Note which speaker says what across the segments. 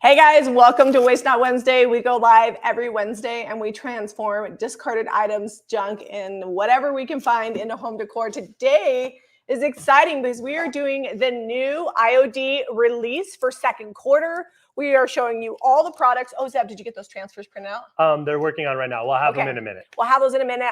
Speaker 1: Hey guys, welcome to Waste Not Wednesday. We go live every Wednesday and we transform discarded items, junk, and whatever we can find into home decor. Today is exciting because we are doing the new IOD release for second quarter. We are showing you all the products. Oh, Zeb, did you get those transfers printed out?
Speaker 2: They're working on right now. We'll have them in a minute.
Speaker 1: We'll have those in a minute.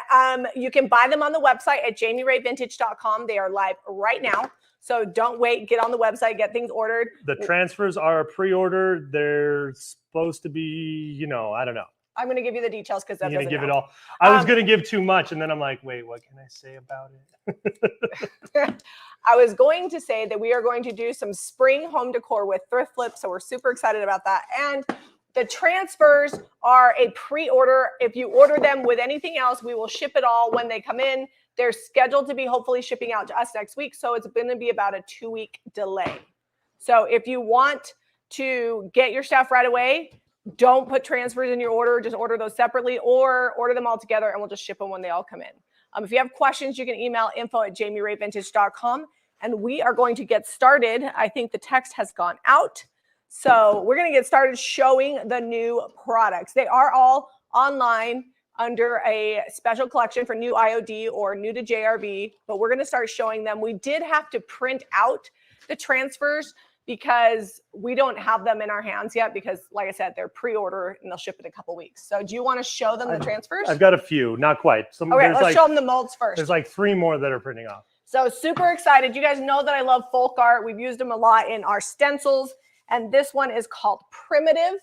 Speaker 1: You can buy them on the website at JamieRayVintage.com. They are live right now. So don't wait, get on the website, get things ordered.
Speaker 2: The transfers are pre-order. They're supposed to be, I don't know.
Speaker 1: I'm going to give you the details because that's going to
Speaker 2: give it all. I was going to give too much, and then I'm like, wait, what can I say about it?
Speaker 1: I was going to say that we are going to do some spring home decor with thrift flips, so we're super excited about that. And the transfers are a pre-order. If you order them with anything else, we will ship it all when they come in. They're scheduled to be hopefully shipping out to us next week, so it's going to be about a 2-week delay. So if you want to get your stuff right away, don't put transfers in your order. Just order those separately or order them all together, and we'll just ship them when they all come in. If you have questions, you can email info@JamieRayVintage.com, and we are going to get started. I think the text has gone out. So we're going to get started showing the new products. They are all online under a special collection for new IOD or new to JRB, but we're going to start showing them. We did have to print out the transfers because we don't have them in our hands yet because, like I said, they're pre-order and they'll ship in a couple weeks. So do you want to show them the transfers?
Speaker 2: I've got a few, not quite.
Speaker 1: Okay, let's show them the molds first.
Speaker 2: There's like 3 more that are printing off.
Speaker 1: So super excited. You guys know that I love folk art. We've used them a lot in our stencils. And this one is called Primitive.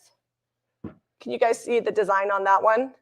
Speaker 1: Can you guys see the design on that one?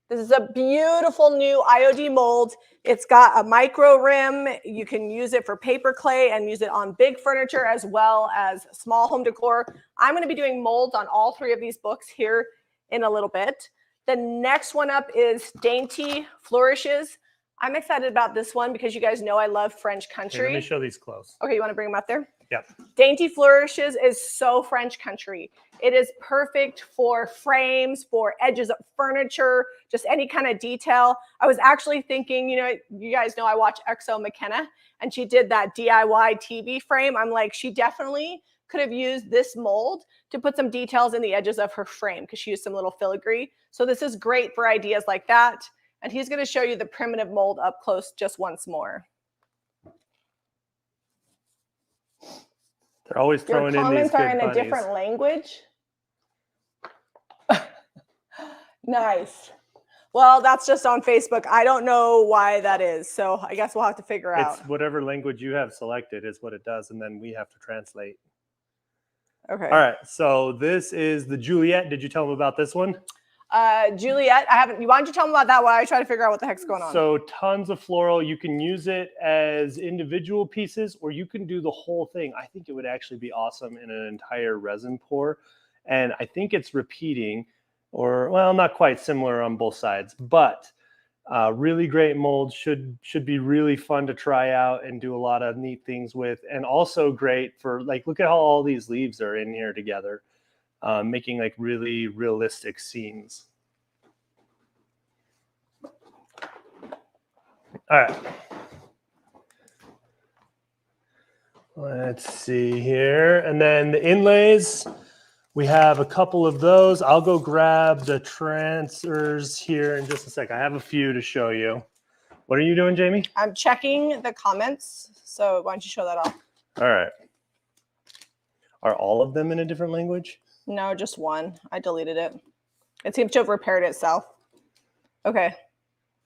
Speaker 1: This is a beautiful new IOD mold. It's got a micro rim. You can use it for paper clay and use it on big furniture as well as small home decor. I'm going to be doing molds on all 3 of these books here in a little bit. The next one up is Dainty Flourishes. I'm excited about this one because you guys know I love French country.
Speaker 2: Okay, let me show these close.
Speaker 1: Okay, you want to bring them up there?
Speaker 2: Yep.
Speaker 1: Dainty Flourishes is so French country. It is perfect for frames, for edges of furniture, just any kind of detail. I was actually thinking, you guys know I watch Exo McKenna, and she did that DIY TV frame. I'm like, she definitely could have used this mold to put some details in the edges of her frame because she used some little filigree. So this is great for ideas like that. And he's going to show you the Primitive mold up close just once more.
Speaker 2: They're always throwing in these good bunnies.
Speaker 1: Your comments are in a different language. Nice. Well, that's just on Facebook. I don't know why that is. So I guess we'll have to figure out.
Speaker 2: It's whatever language you have selected is what it does. And then we have to translate.
Speaker 1: Okay.
Speaker 2: All right. So this is the Juliet. Did you tell them about this one?
Speaker 1: Juliet, I haven't. Why don't you tell them about that while I try to figure out what the heck's going on?
Speaker 2: So tons of floral. You can use it as individual pieces, or you can do the whole thing. I think it would actually be awesome in an entire resin pour. And I think it's repeating, or well, not quite similar on both sides, but really great mold. Should be really fun to try out and do a lot of neat things with. And also great for look at how all these leaves are in here together. Making really realistic scenes. All right. Let's see here. And then the inlays, we have a couple of those. I'll go grab the transfers here in just a sec. I have a few to show you. What are you doing, Jamie?
Speaker 1: I'm checking the comments. So why don't you show that off?
Speaker 2: All right. Are all of them in a different language?
Speaker 1: No, just one. I deleted it. It seems to have repaired itself. Okay.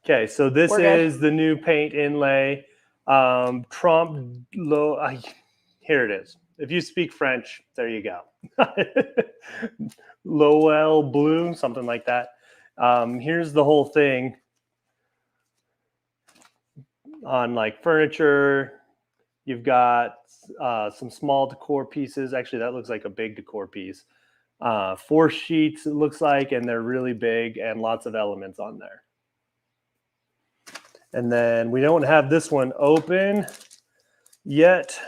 Speaker 2: Okay, so this is the new paint inlay. Trompe l'oeil. Here it is. If you speak French, there you go. L'oeil bleu, something like that. Here's the whole thing on furniture. You've got some small decor pieces. Actually, that looks like a big decor piece. 4 sheets, it looks like, and they're really big and lots of elements on there. And then we don't have this one open yet.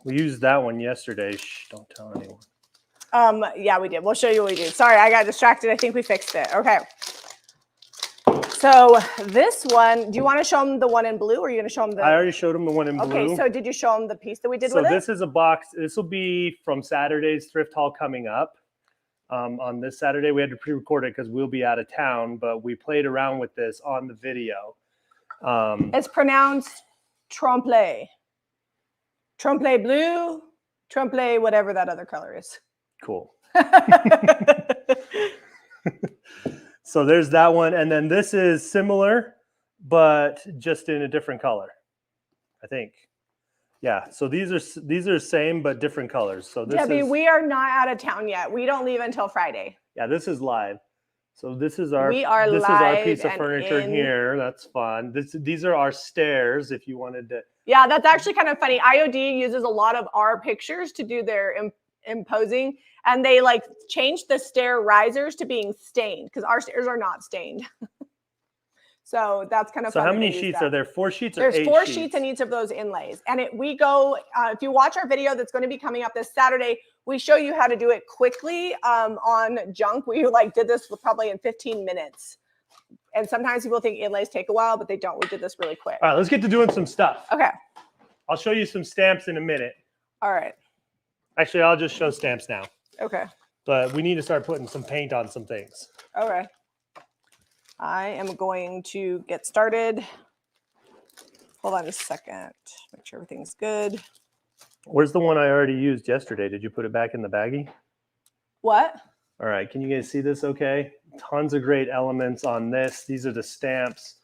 Speaker 2: We used that one yesterday. Shh, don't tell anyone.
Speaker 1: Yeah, we did. We'll show you what we did. Sorry, I got distracted. I think we fixed it. Okay. So this one, do you want to show them the one in blue, or are you going to show them the?
Speaker 2: I already showed them the one in blue.
Speaker 1: Okay, so did you show them the piece that we did with it?
Speaker 2: So this is a box. This will be from Saturday's thrift haul coming up. on this Saturday. We had to pre-record it because we'll be out of town, but we played around with this on the video.
Speaker 1: It's pronounced trompe. Trompe blue, trompe whatever that other color is.
Speaker 2: Cool. So there's that one. And then this is similar, but just in a different color, I think. Yeah, so these are same but different colors. So this
Speaker 1: Debbie,
Speaker 2: is,
Speaker 1: we are not out of town yet. We don't leave until Friday.
Speaker 2: yeah, this is live. So this is our
Speaker 1: is our
Speaker 2: piece of furniture here. That's fun. These are our stairs. If you wanted to.
Speaker 1: Yeah, that's actually kind of funny. IOD uses a lot of our pictures to do their imposing, and they like changed the stair risers to being stained because our stairs are not stained. So that's kind of fun.
Speaker 2: So how many sheets are there? 4 sheets or 8
Speaker 1: There's 4
Speaker 2: sheets?
Speaker 1: sheets in each of those inlays. And we go, if you watch our video that's going to be coming up this Saturday, we show you how to do it quickly on junk. We like did this probably in 15 minutes. And sometimes people think inlays take a while, but they don't. We did this really quick.
Speaker 2: All right, let's get to doing some stuff.
Speaker 1: Okay.
Speaker 2: I'll show you some stamps in a minute.
Speaker 1: All right.
Speaker 2: Actually, I'll just show stamps now.
Speaker 1: Okay.
Speaker 2: But we need to start putting some paint on some things.
Speaker 1: Okay. I am going to get started. Hold on a second. Make sure everything's good.
Speaker 2: Where's the one I already used yesterday? Did you put it back in the baggie?
Speaker 1: What?
Speaker 2: All right. Can you guys see this okay? Tons of great elements on this. These are the stamps.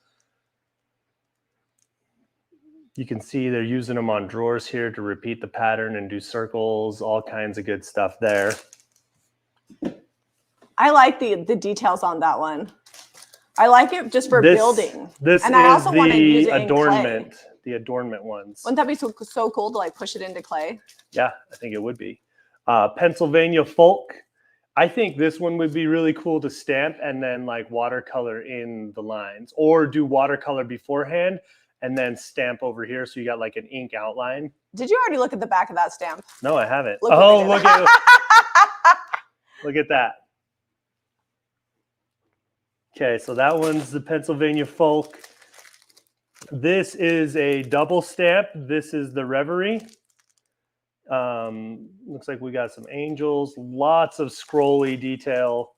Speaker 2: You can see they're using them on drawers here to repeat the pattern and do circles, all kinds of good stuff there.
Speaker 1: I like the details on that one. I like it just for building.
Speaker 2: This
Speaker 1: and
Speaker 2: is
Speaker 1: I also want to use it
Speaker 2: adornment,
Speaker 1: in clay.
Speaker 2: the adornment ones.
Speaker 1: Wouldn't that be so cool to like push it into clay?
Speaker 2: Yeah, I think it would be. Pennsylvania folk. I think this one would be really cool to stamp and then like watercolor in the lines, or do watercolor beforehand and then stamp over here so you got like an ink outline.
Speaker 1: Did you already look at the back of that stamp?
Speaker 2: No, I haven't.
Speaker 1: Look
Speaker 2: look at that. Okay, so that one's the Pennsylvania folk. This is a double stamp. This is the Reverie. Looks like we got some angels, lots of scrolly detail.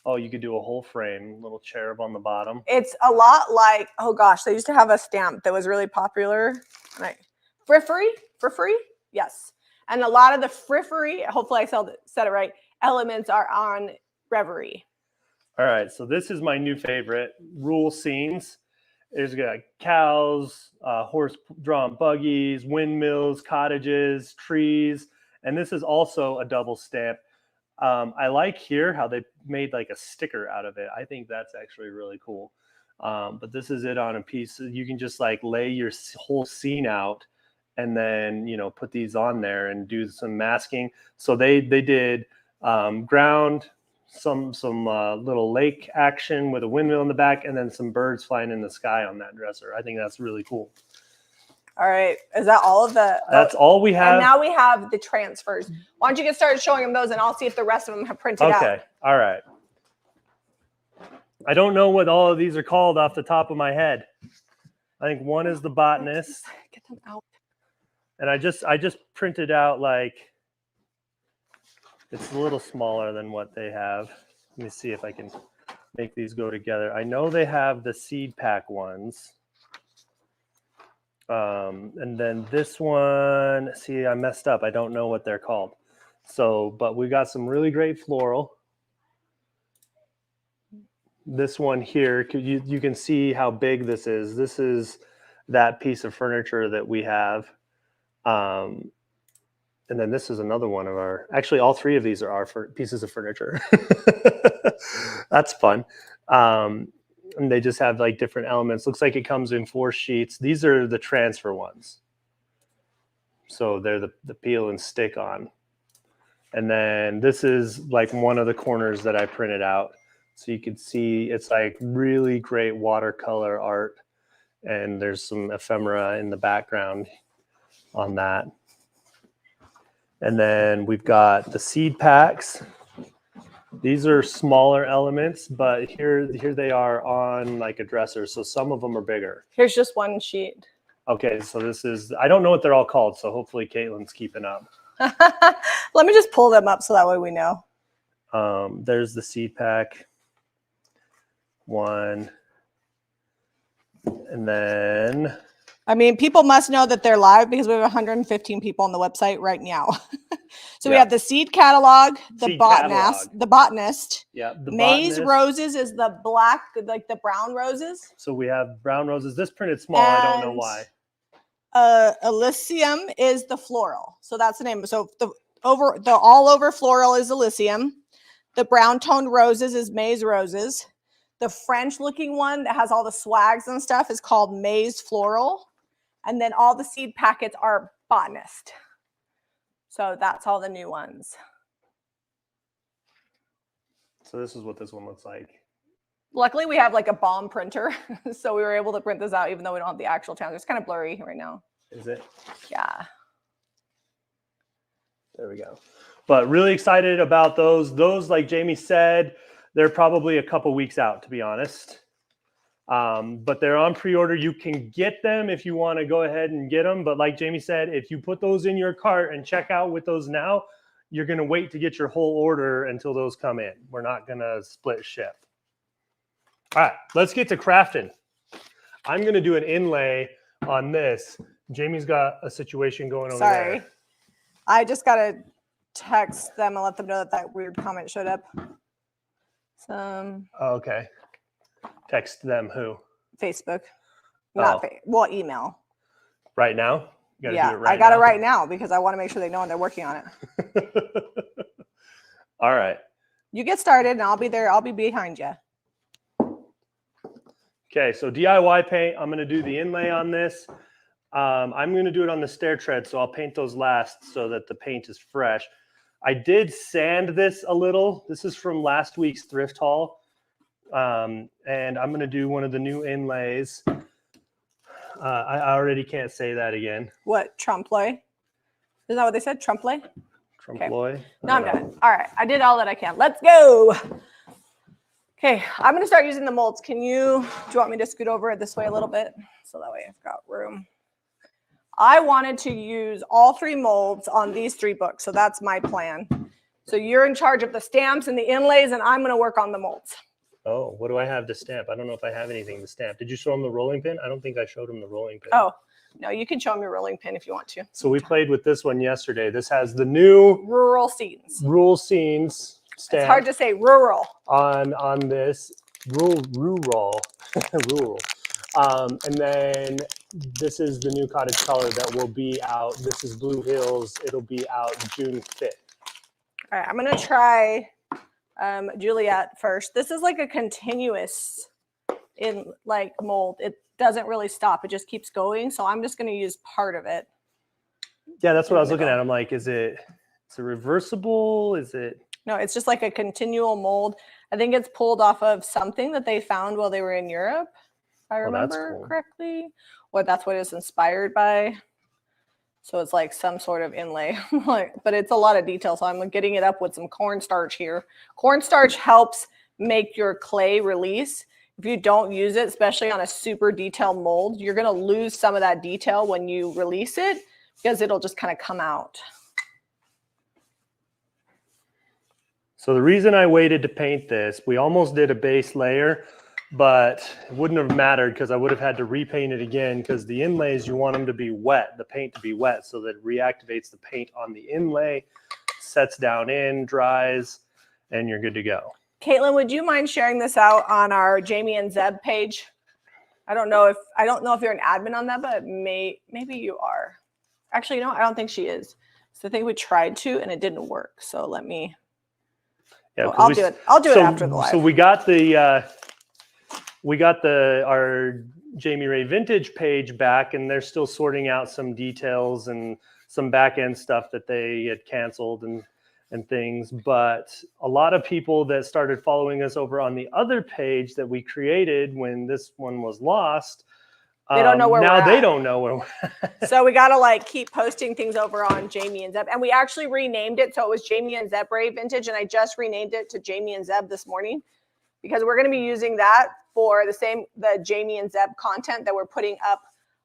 Speaker 2: Oh, you could do a whole frame, little cherub on the bottom.
Speaker 1: It's a lot like, oh gosh, they used to have a stamp that was really popular. Like frippery? Yes. And a lot of the frippery, hopefully I said it right, elements are on Reverie.
Speaker 2: All right, so this is my new favorite, rule scenes. There's got cows, horse-drawn buggies, windmills, cottages, trees, and this is also a double stamp. I like here how they made like a sticker out of it. I think that's actually really cool. But this is it on a piece. You can just like lay your whole scene out and then, you know, put these on there and do some masking. So they did ground, some little lake action with a windmill in the back, and then some birds flying in the sky on that dresser. I think that's really cool.
Speaker 1: All right. Is that all of the?
Speaker 2: That's all we have.
Speaker 1: And now we have the transfers. Why don't you get started showing them those, and I'll see if the rest of them have printed out.
Speaker 2: Okay. All right. I don't know what all of these are called off the top of my head. I think one is the botanist.
Speaker 1: Get them out.
Speaker 2: And I just printed out like, it's a little smaller than what they have. Let me see if I can make these go together. I know they have the seed pack ones. And then this one, see, I messed up. I don't know what they're called. So, but we got some really great floral. This one here, you can see how big this is. This is that piece of furniture that we have. And then this is another one of our, actually all three of these are our pieces of furniture. That's fun. And they just have like different elements. Looks like it comes in 4 sheets. These are the transfer ones. So they're the peel and stick on. And then this is like one of the corners that I printed out. So you can see it's like really great watercolor art. And there's some ephemera in the background on that. And then we've got the seed packs. These are smaller elements, but here they are on like a dresser. So some of them are bigger.
Speaker 1: Here's just one sheet.
Speaker 2: Okay, so this is, I don't know what they're all called. So hopefully Caitlin's keeping up.
Speaker 1: Let me just pull them up so that way we know.
Speaker 2: There's the seed pack one. And then
Speaker 1: I mean, people must know that they're live because we have 115 people on the website right now. So we have the seed catalog, the botanist.
Speaker 2: Yeah, the
Speaker 1: Maize
Speaker 2: botanist.
Speaker 1: roses is the black, like the brown roses.
Speaker 2: So we have brown roses. This printed small. I don't know why.
Speaker 1: Elysium is the floral. So that's the name. So the all over floral is Elysium. The brown toned roses is maize roses. The French looking one that has all the swags and stuff is called maize floral. And then all the seed packets are botanist. So that's all the new ones.
Speaker 2: So this is what this one looks like.
Speaker 1: Luckily, we have like a bomb printer. So we were able to print this out even though we don't have the actual town. It's kind of blurry right now.
Speaker 2: Is it?
Speaker 1: Yeah.
Speaker 2: There we go. But really excited about those. Those, like Jamie said, they're probably a couple weeks out, to be honest. But they're on pre-order. You can get them if you want to go ahead and get them. But like Jamie said, if you put those in your cart and check out with those now, you're going to wait to get your whole order until those come in. We're not going to split ship. All right, let's get to crafting. I'm going to do an inlay on this. Jamie's got a situation going over there.
Speaker 1: Sorry. I just got to text them and let them know that that weird comment showed up.
Speaker 2: Okay. Text them who?
Speaker 1: Facebook. Not well, email.
Speaker 2: Right now? You
Speaker 1: Yeah,
Speaker 2: do it right
Speaker 1: I got
Speaker 2: now?
Speaker 1: it right now because I want to make sure they know and they're working on it.
Speaker 2: All right.
Speaker 1: You get started and I'll be there. I'll be behind you.
Speaker 2: Okay, so DIY paint. I'm going to do the inlay on this. I'm going to do it on the stair tread, so I'll paint those last so that the paint is fresh. I did sand this a little. This is from last week's thrift haul. And I'm going to do one of the new inlays. I already can't say that again.
Speaker 1: What? Trompe-l'oeil? Is that what they said? Trompe-l'oeil?
Speaker 2: Trompe-l'oeil?
Speaker 1: Okay. No, I'm done. All right. I did all that I can. Let's go. Okay. I'm going to start using the molds. Do you want me to scoot over it this way a little bit? So that way I've got room. I wanted to use all 3 molds on these 3 books. So that's my plan. So you're in charge of the stamps and the inlays, and I'm going to work on the molds.
Speaker 2: Oh, what do I have to stamp? I don't know if I have anything to stamp. Did you show him the rolling pin? I don't think I showed him the rolling pin.
Speaker 1: Oh, no, you can show him your rolling pin if you want to.
Speaker 2: So we played with this one yesterday. This has the new
Speaker 1: Rural Scenes.
Speaker 2: Rural Scenes stamp.
Speaker 1: It's hard to say rural.
Speaker 2: On this. Rural. Rural. And then this is the new cottage color that will be out. This is Blue Hills. It'll be out June 5th. All
Speaker 1: right, I'm going to try Juliet first. This is like a continuous mold. It doesn't really stop. It just keeps going. So I'm just going to use part of it.
Speaker 2: Yeah, that's what I was looking at. I'm like, is it reversible? Is it?
Speaker 1: No, it's just like a continual mold. I think it's pulled off of something that they found while they were in Europe. If I remember correctly, or that's what it's inspired by. So it's like some sort of inlay, but it's a lot of detail. So I'm getting it up with some cornstarch here. Cornstarch helps make your clay release. If you don't use it, especially on a super detailed mold, you're going to lose some of that detail when you release it because it'll just kind of come out.
Speaker 2: So the reason I waited to paint this, we almost did a base layer, but it wouldn't have mattered because I would have had to repaint it again because the inlays, you want them to be wet, the paint to be wet so that it reactivates the paint on the inlay, sets down in, dries, and you're good to go.
Speaker 1: Caitlin, would you mind sharing this out on our Jamie and Zeb page? I don't know if you're an admin on that, but maybe you are. Actually, no, I don't think she is. So I think we tried to and it didn't work. So let me. Yeah, I'll do it. I'll do it after the live.
Speaker 2: So we got our Jamie Ray Vintage page back, and they're still sorting out some details and some back end stuff that they had canceled and things. But a lot of people that started following us over on the other page that we created when this one was lost,
Speaker 1: they don't know where we're at.
Speaker 2: They don't know where we're at.
Speaker 1: So we got to keep posting things over on Jamie and Zeb. And we actually renamed it. So it was Jamie and Zeb Ray Vintage. And I just renamed it to Jamie and Zeb this morning because we're going to be using that for the Jamie and Zeb content that we're putting up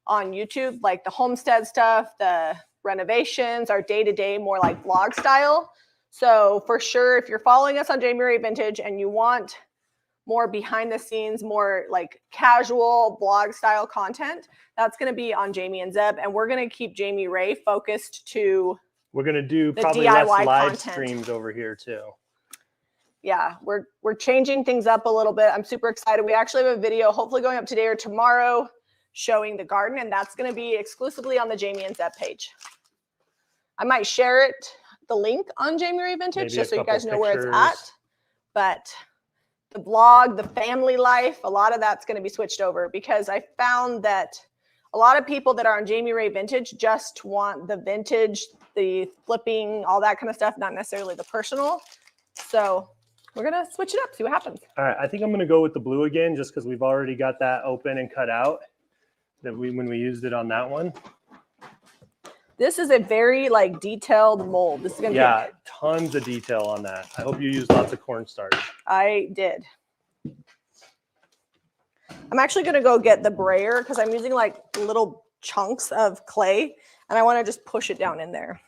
Speaker 1: on YouTube, like the homestead stuff, the renovations, our day-to-day, more like vlog style. So for sure, if you're following us on Jamie Ray Vintage and you want more behind the scenes, more like casual blog style content, that's going to be on Jamie and Zeb. And we're going to keep Jamie Ray focused to
Speaker 2: We're going to do
Speaker 1: the
Speaker 2: probably
Speaker 1: DIY
Speaker 2: less live
Speaker 1: content.
Speaker 2: streams over here too.
Speaker 1: Yeah, we're changing things up a little bit. I'm super excited. We actually have a video hopefully going up today or tomorrow showing the garden, and that's going to be exclusively on the Jamie and Zeb page. I might share it, the link on Jamie Ray Vintage,
Speaker 2: Maybe
Speaker 1: just so you guys know
Speaker 2: pictures.
Speaker 1: where it's at. But the blog, the family life, a lot of that's going to be switched over because I found that a lot of people that are on Jamie Ray Vintage just want the vintage, the flipping, all that kind of stuff, not necessarily the personal. So we're going to switch it up, see what happens.
Speaker 2: All right, I think I'm going to go with the blue again just because we've already got that open and cut out when we used it on that one.
Speaker 1: This is a very like detailed mold. This is going to be
Speaker 2: tons of detail on that. I hope you use lots of cornstarch.
Speaker 1: I did. I'm actually going to go get the brayer because I'm using like little chunks of clay and I want to just push it down in there.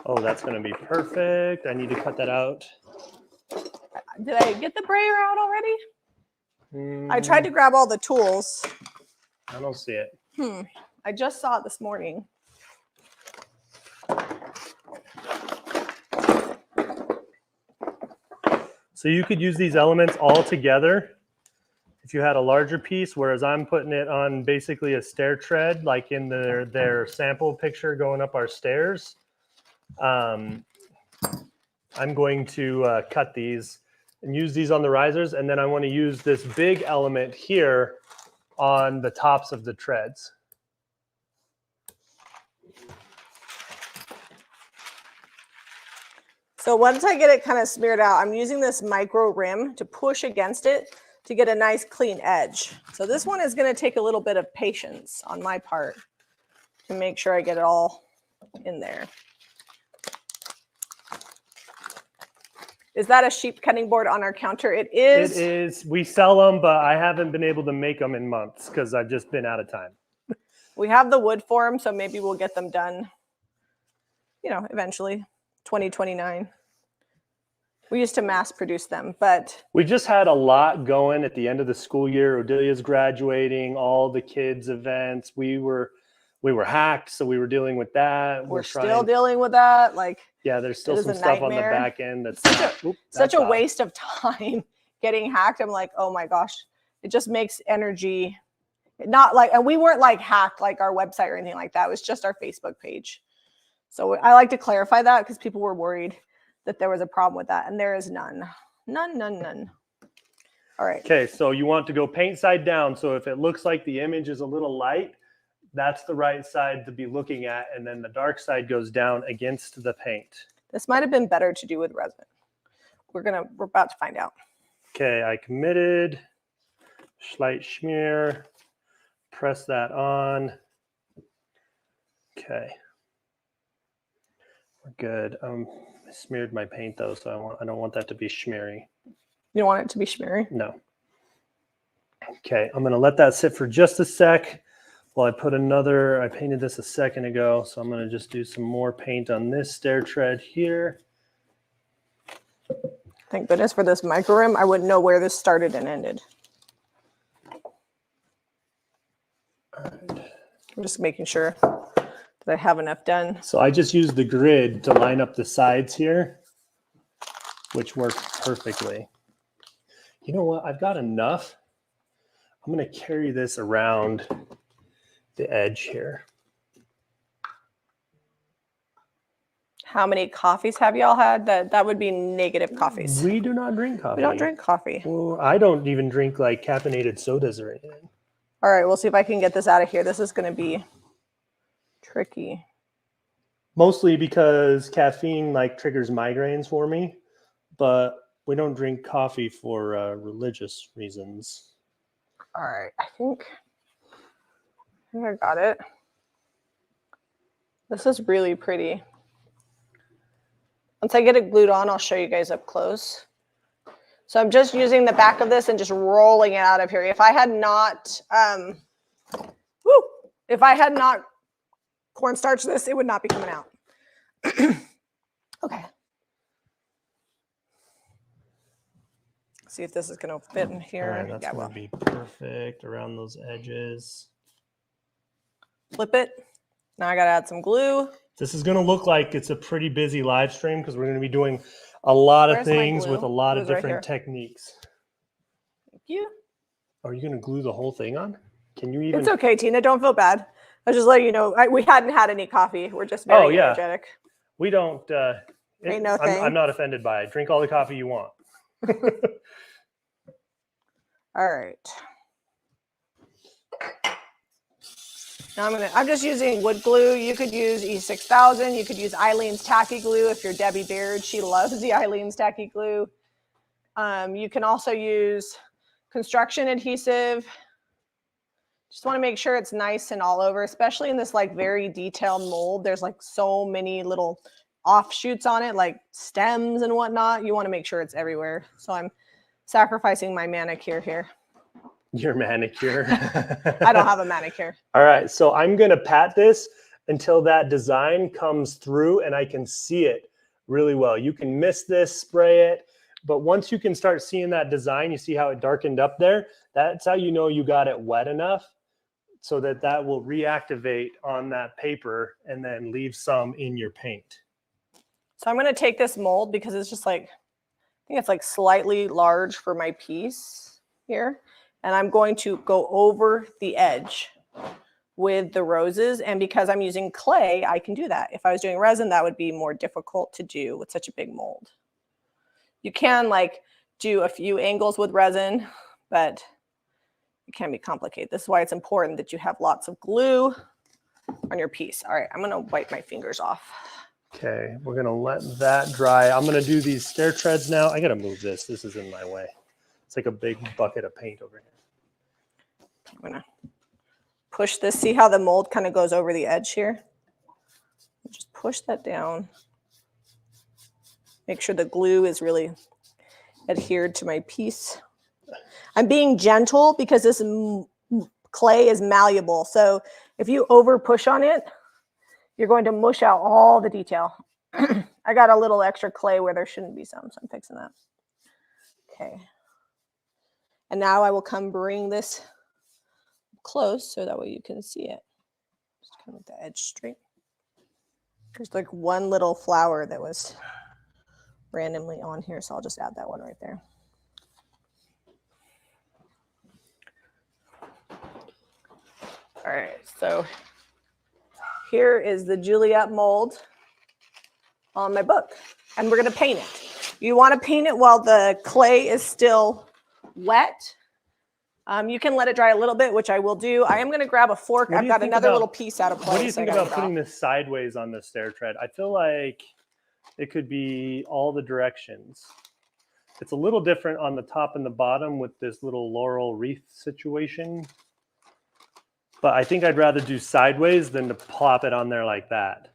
Speaker 2: Oh, that's going to be perfect. I need to cut that out.
Speaker 1: Did I get the brayer out already? I tried to grab all the tools.
Speaker 2: I don't see it.
Speaker 1: I just saw it this morning.
Speaker 2: So you could use these elements all together if you had a larger piece, whereas I'm putting it on basically a stair tread, like in their sample picture going up our stairs. I'm going to cut these and use these on the risers, and then I want to use this big element here on the tops of the treads.
Speaker 1: So once I get it kind of smeared out, I'm using this micro rim to push against it to get a nice clean edge. So this one is going to take a little bit of patience on my part to make sure I get it all in there. Is that a sheep cutting board on our counter? It is.
Speaker 2: It is. We sell them, but I haven't been able to make them in months because I've just been out of time.
Speaker 1: We have the wood for them, so maybe we'll get them done, you know, eventually, 2029. We used to mass produce them, but
Speaker 2: we just had a lot going at the end of the school year. Odelia's graduating, all the kids' events. We were hacked, so we were dealing with that.
Speaker 1: We're still dealing with that. Like,
Speaker 2: yeah, there's still some stuff on the back end that's
Speaker 1: such a waste of time getting hacked. I'm like, oh my gosh, it just makes energy. Not like, and we weren't like hacked like our website or anything like that. It was just our Facebook page. So I like to clarify that because people were worried that there was a problem with that, and there is none. None. All right.
Speaker 2: Okay, so you want to go paint side down. So if it looks like the image is a little light, that's the right side to be looking at, and then the dark side goes down against the paint.
Speaker 1: This might have been better to do with resin. We're about to find out.
Speaker 2: Okay, I committed. Slight schmear. Press that on. Okay. We're good. I smeared my paint though, so I don't want that to be schmeary.
Speaker 1: You don't want it to be schmeary?
Speaker 2: No. Okay, I'm gonna let that sit for just a sec. Well, I painted this a second ago, so I'm going to just do some more paint on this stair tread here.
Speaker 1: Thank goodness for this micro rim. I wouldn't know where this started and ended.
Speaker 2: All right.
Speaker 1: I'm just making sure that I have enough done.
Speaker 2: So I just used the grid to line up the sides here, which works perfectly. You know what? I've got enough. I'm going to carry this around the edge here.
Speaker 1: How many coffees have y'all had? That would be negative coffees.
Speaker 2: We do not drink coffee.
Speaker 1: We don't drink coffee.
Speaker 2: Well, I don't even drink like caffeinated sodas or anything.
Speaker 1: All right, we'll see if I can get this out of here. This is going to be tricky.
Speaker 2: Mostly because caffeine like triggers migraines for me, but we don't drink coffee for religious reasons.
Speaker 1: All right, I think I got it. This is really pretty. Once I get it glued on, I'll show you guys up close. So I'm just using the back of this and just rolling it out of here. If I had not, If I had not cornstarched this, it would not be coming out. Okay. See if this is going to fit in here.
Speaker 2: All right, that's going to be perfect around those edges.
Speaker 1: Flip it. Now I got to add some glue.
Speaker 2: This is going to look like it's a pretty busy live stream because we're going to be doing a lot of things with a lot of different techniques.
Speaker 1: Thank you.
Speaker 2: Are you going to glue the whole thing on? Can you even?
Speaker 1: It's okay, Tina. Don't feel bad. I was just letting you know we hadn't had any coffee. We're just very energetic.
Speaker 2: We don't.
Speaker 1: Ain't no thing.
Speaker 2: I'm not offended by it. Drink all the coffee you want.
Speaker 1: All right. Now I'm just using wood glue. You could use E6000. You could use Eileen's tacky glue if you're Debbie Beard. She loves the Eileen's tacky glue. You can also use construction adhesive. Just want to make sure it's nice and all over, especially in this like very detailed mold. There's like so many little offshoots on it, like stems and whatnot. You want to make sure it's everywhere. So I'm sacrificing my manicure here.
Speaker 2: Your manicure?
Speaker 1: I don't have a manicure.
Speaker 2: All right, so I'm going to pat this until that design comes through and I can see it really well. You can miss this, spray it, but once you can start seeing that design, you see how it darkened up there? That's how you know you got it wet enough so that that will reactivate on that paper and then leave some in your paint.
Speaker 1: So I'm going to take this mold because it's just like, I think it's like slightly large for my piece here. And I'm going to go over the edge with the roses. And because I'm using clay, I can do that. If I was doing resin, that would be more difficult to do with such a big mold. You can like do a few angles with resin, but it can be complicated. This is why it's important that you have lots of glue on your piece. All right, I'm going to wipe my fingers off.
Speaker 2: Okay, we're going to let that dry. I'm going to do these stair treads now. I got to move this. This is in my way. It's like a big bucket of paint over here.
Speaker 1: I'm going to push this. See how the mold kind of goes over the edge here? Just push that down. Make sure the glue is really adhered to my piece. I'm being gentle because this clay is malleable. So if you over push on it, you're going to mush out all the detail. I got a little extra clay where there shouldn't be some, so I'm fixing that. Okay. And now I will come bring this close so that way you can see it. Just kind of with the edge straight. There's like one little flower that was randomly on here, so I'll just add that one right there. All right, so here is the Juliet mold on my book, and we're going to paint it. You want to paint it while the clay is still wet. You can let it dry a little bit, which I will do. I am going to grab a fork. I've got another little piece out of place.
Speaker 2: What do you think about putting this sideways on the stair tread? I feel like it could be all the directions. It's a little different on the top and the bottom with this little laurel wreath situation. But I think I'd rather do sideways than to plop it on there like that.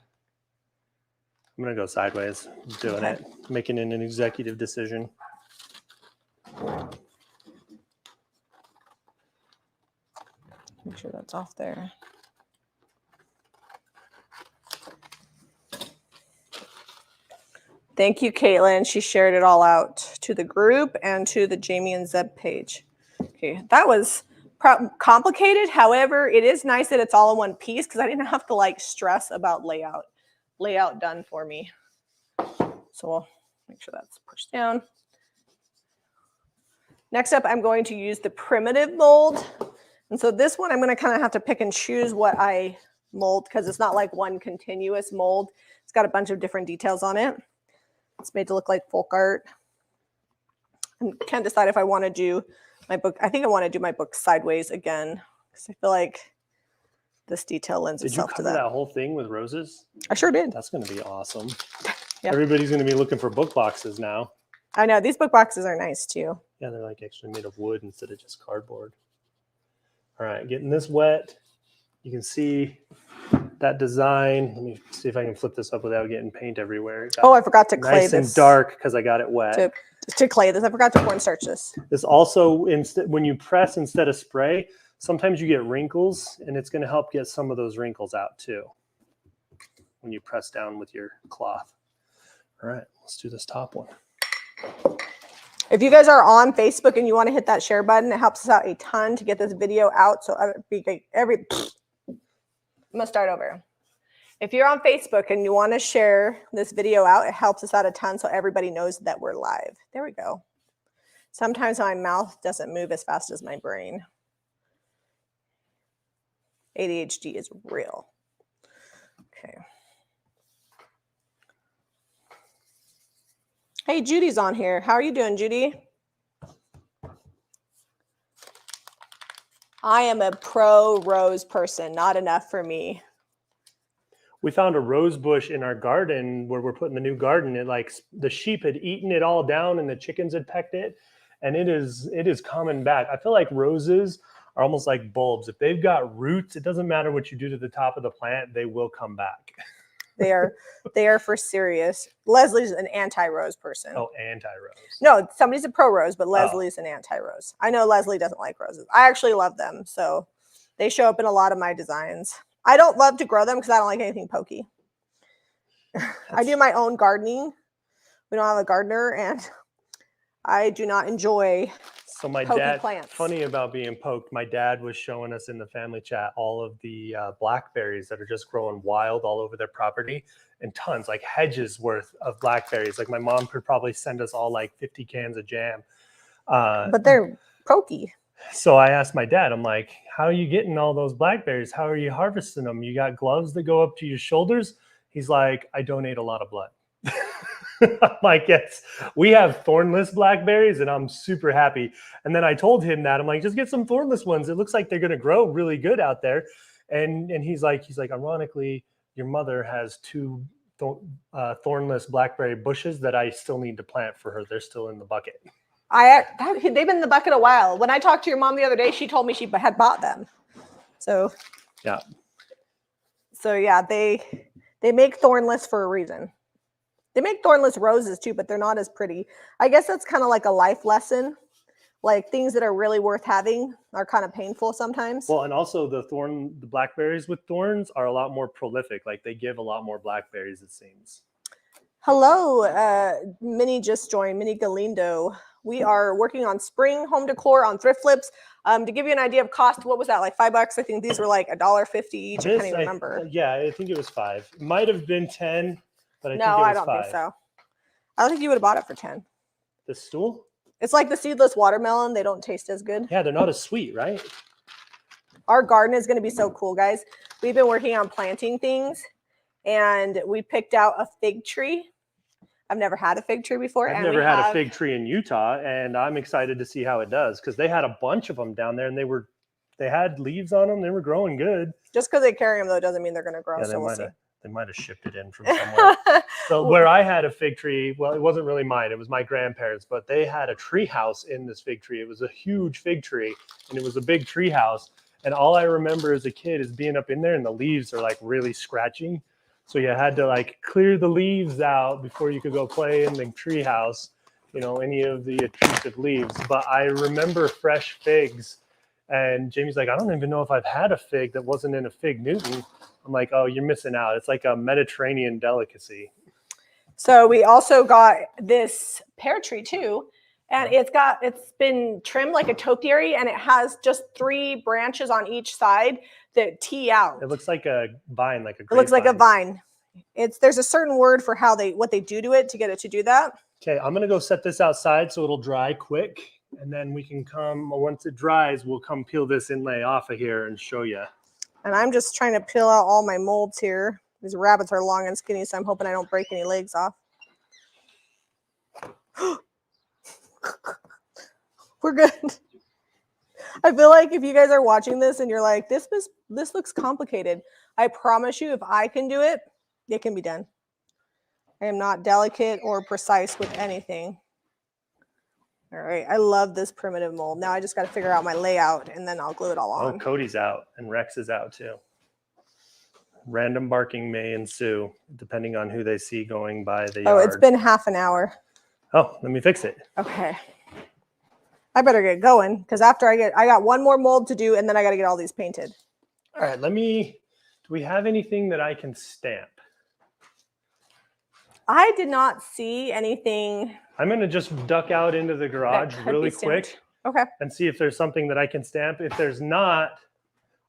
Speaker 2: I'm going to go sideways, doing it, making it an executive decision.
Speaker 1: Make sure that's off there. Thank you, Caitlin. She shared it all out to the group and to the Jamie and Zeb page. Okay, that was complicated. However, it is nice that it's all in one piece because I didn't have to like stress about layout done for me. So we'll make sure that's pushed down. Next up, I'm going to use the primitive mold. And so this one, I'm going to kind of have to pick and choose what I mold because it's not like one continuous mold. It's got a bunch of different details on it. It's made to look like folk art. I can't decide if I want to do my book. I think I want to do my book sideways again because I feel like this detail lends itself to that.
Speaker 2: Did you cover that whole thing with roses?
Speaker 1: I sure did.
Speaker 2: That's going to be awesome.
Speaker 1: Yep.
Speaker 2: Everybody's going to be looking for book boxes now.
Speaker 1: I know. These book boxes are nice too.
Speaker 2: Yeah, they're like actually made of wood instead of just cardboard. All right, getting this wet. You can see that design. Let me see if I can flip this up without getting paint everywhere.
Speaker 1: Oh, I forgot to clay
Speaker 2: this. Nice and
Speaker 1: this.
Speaker 2: dark because I got it wet.
Speaker 1: To clay this. I forgot to cornstarch this.
Speaker 2: This also, when you press instead of spray, sometimes you get wrinkles, and it's going to help get some of those wrinkles out too when you press down with your cloth. All right, let's do this top one.
Speaker 1: If you guys are on Facebook and you want to hit that share button, it helps us out a ton to get this video out. So I'm gonna start over. If you're on Facebook and you want to share this video out, it helps us out a ton so everybody knows that we're live. There we go. Sometimes my mouth doesn't move as fast as my brain. ADHD is real. Okay. Hey, Judy's on here. How are you doing, Judy? I am a pro rose person. Not enough for me.
Speaker 2: We found a rose bush in our garden where we're putting the new garden. It like the sheep had eaten it all down and the chickens had pecked it, and it is coming back. I feel like roses are almost like bulbs. If they've got roots, it doesn't matter what you do to the top of the plant, they will come back.
Speaker 1: They are for serious. Leslie's an anti-rose person.
Speaker 2: Oh, anti-rose.
Speaker 1: No, somebody's a pro rose, but Leslie's an anti-rose. I know Leslie doesn't like roses. I actually love them, so they show up in a lot of my designs. I don't love to grow them because I don't like anything pokey. I do my own gardening. We don't have a gardener, and I do not enjoy
Speaker 2: so my
Speaker 1: pokey
Speaker 2: dad,
Speaker 1: plants.
Speaker 2: Funny about being poked, my dad was showing us in the family chat all of the blackberries that are just growing wild all over their property, and tons, like hedges worth of blackberries. Like my mom could probably send us all like 50 cans of jam.
Speaker 1: But they're pokey.
Speaker 2: So I asked my dad, I'm like, how are you getting all those blackberries? How are you harvesting them? You got gloves that go up to your shoulders? He's like, I donate a lot of blood. I'm like, yes, we have thornless blackberries and I'm super happy. And then I told him that, I'm like, just get some thornless ones. It looks like they're going to grow really good out there. And he's like, ironically, your mother has two thornless blackberry bushes that I still need to plant for her. They're still in the bucket.
Speaker 1: They've been in the bucket a while. When I talked to your mom the other day, she told me she had bought them. So
Speaker 2: yeah,
Speaker 1: they make thornless for a reason. They make thornless roses too, but they're not as pretty. I guess that's kind of like a life lesson. Like things that are really worth having are kind of painful sometimes.
Speaker 2: Well, and also the blackberries with thorns are a lot more prolific. Like they give a lot more blackberries, it seems.
Speaker 1: Hello, Minnie just joined, Minnie Galindo. We are working on spring home decor on thrift flips. To give you an idea of cost, what was that, like $5? I think these were like $1.50 each. I can't even remember.
Speaker 2: Yeah, I think it was $5. It might have been 10, but I think it was 5.
Speaker 1: No, I don't think so. I don't think you would have bought it for 10.
Speaker 2: The stool?
Speaker 1: It's like the seedless watermelon. They don't taste as good.
Speaker 2: Yeah, they're not as sweet, right?
Speaker 1: Our garden is going to be so cool, guys. We've been working on planting things, and we picked out a fig tree. I've never had a fig tree before.
Speaker 2: I've never had a fig tree in Utah, and I'm excited to see how it does because they had a bunch of them down there, and they had leaves on them. They were growing good.
Speaker 1: Just because they carry them, though, doesn't mean they're going to grow.
Speaker 2: Yeah,
Speaker 1: so we'll see.
Speaker 2: They might have shipped it in from somewhere. So where I had a fig tree, well, it wasn't really mine. It was my grandparents, but they had a tree house in this fig tree. It was a huge fig tree, and it was a big tree house. And all I remember as a kid is being up in there, and the leaves are like really scratching. So you had to like clear the leaves out before you could go play in the tree house, any of the intrusive leaves. But I remember fresh figs. And Jamie's like, I don't even know if I've had a fig that wasn't in a fig Newton. I'm like, oh, you're missing out. It's like a Mediterranean delicacy.
Speaker 1: So we also got this pear tree too. And it's been trimmed like a topiary, and it has just 3 branches on each side that tee out.
Speaker 2: It looks like a vine, like a grapevine.
Speaker 1: It looks like a vine. There's a certain word for what they do to it to get it to do that.
Speaker 2: Okay, I'm gonna go set this outside so it'll dry quick, and then we can come, once it dries, we'll come peel this inlay off of here and show you.
Speaker 1: And I'm just trying to peel out all my molds here. These rabbits are long and skinny, so I'm hoping I don't break any legs off. We're good. I feel like if you guys are watching this and you're like, this looks complicated, I promise you, if I can do it, it can be done. I am not delicate or precise with anything. All right, I love this primitive mold. Now I just got to figure out my layout, and then I'll glue it all on.
Speaker 2: Oh, Cody's out, and Rex is out too. Random barking may ensue, depending on who they see going by the yard.
Speaker 1: Oh, it's been half an hour.
Speaker 2: Oh, let me fix it.
Speaker 1: Okay. I better get going because after I got one more mold to do and then I got to get all these painted.
Speaker 2: All right, do we have anything that I can stamp?
Speaker 1: I did not see anything.
Speaker 2: I'm going to just duck out into the garage really quick.
Speaker 1: Okay.
Speaker 2: And see if there's something that I can stamp. If there's not,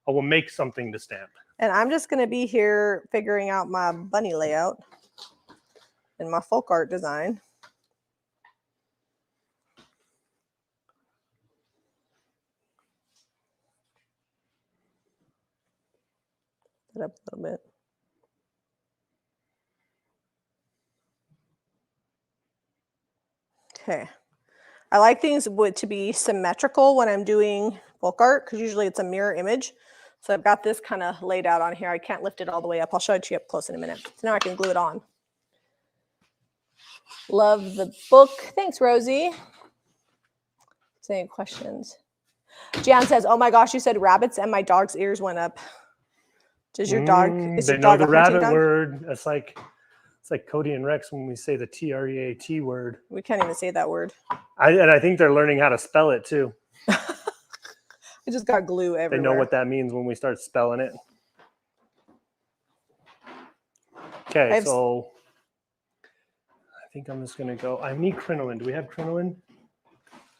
Speaker 2: I will make something to stamp.
Speaker 1: And I'm just going to be here figuring out my bunny layout and my folk art design. It up a little bit. Okay. I like things to be symmetrical when I'm doing folk art because usually it's a mirror image. So I've got this kind of laid out on here. I can't lift it all the way up. I'll show it to you up close in a minute. So now I can glue it on. Love the book. Thanks, Rosie. Any questions? Jan says, "Oh my gosh, you said rabbits and my dog's ears went up." Does your dog? Is
Speaker 2: they
Speaker 1: your
Speaker 2: know
Speaker 1: dog
Speaker 2: the
Speaker 1: a hunting
Speaker 2: rabbit
Speaker 1: dog?
Speaker 2: word. It's like Cody and Rex when we say the TREAT word.
Speaker 1: We can't even say that word.
Speaker 2: And I think they're learning how to spell it too.
Speaker 1: I just got glue everywhere.
Speaker 2: They know what that means when we start spelling it. Okay, so I think I'm just gonna go. I need crinoline. Do we have crinoline?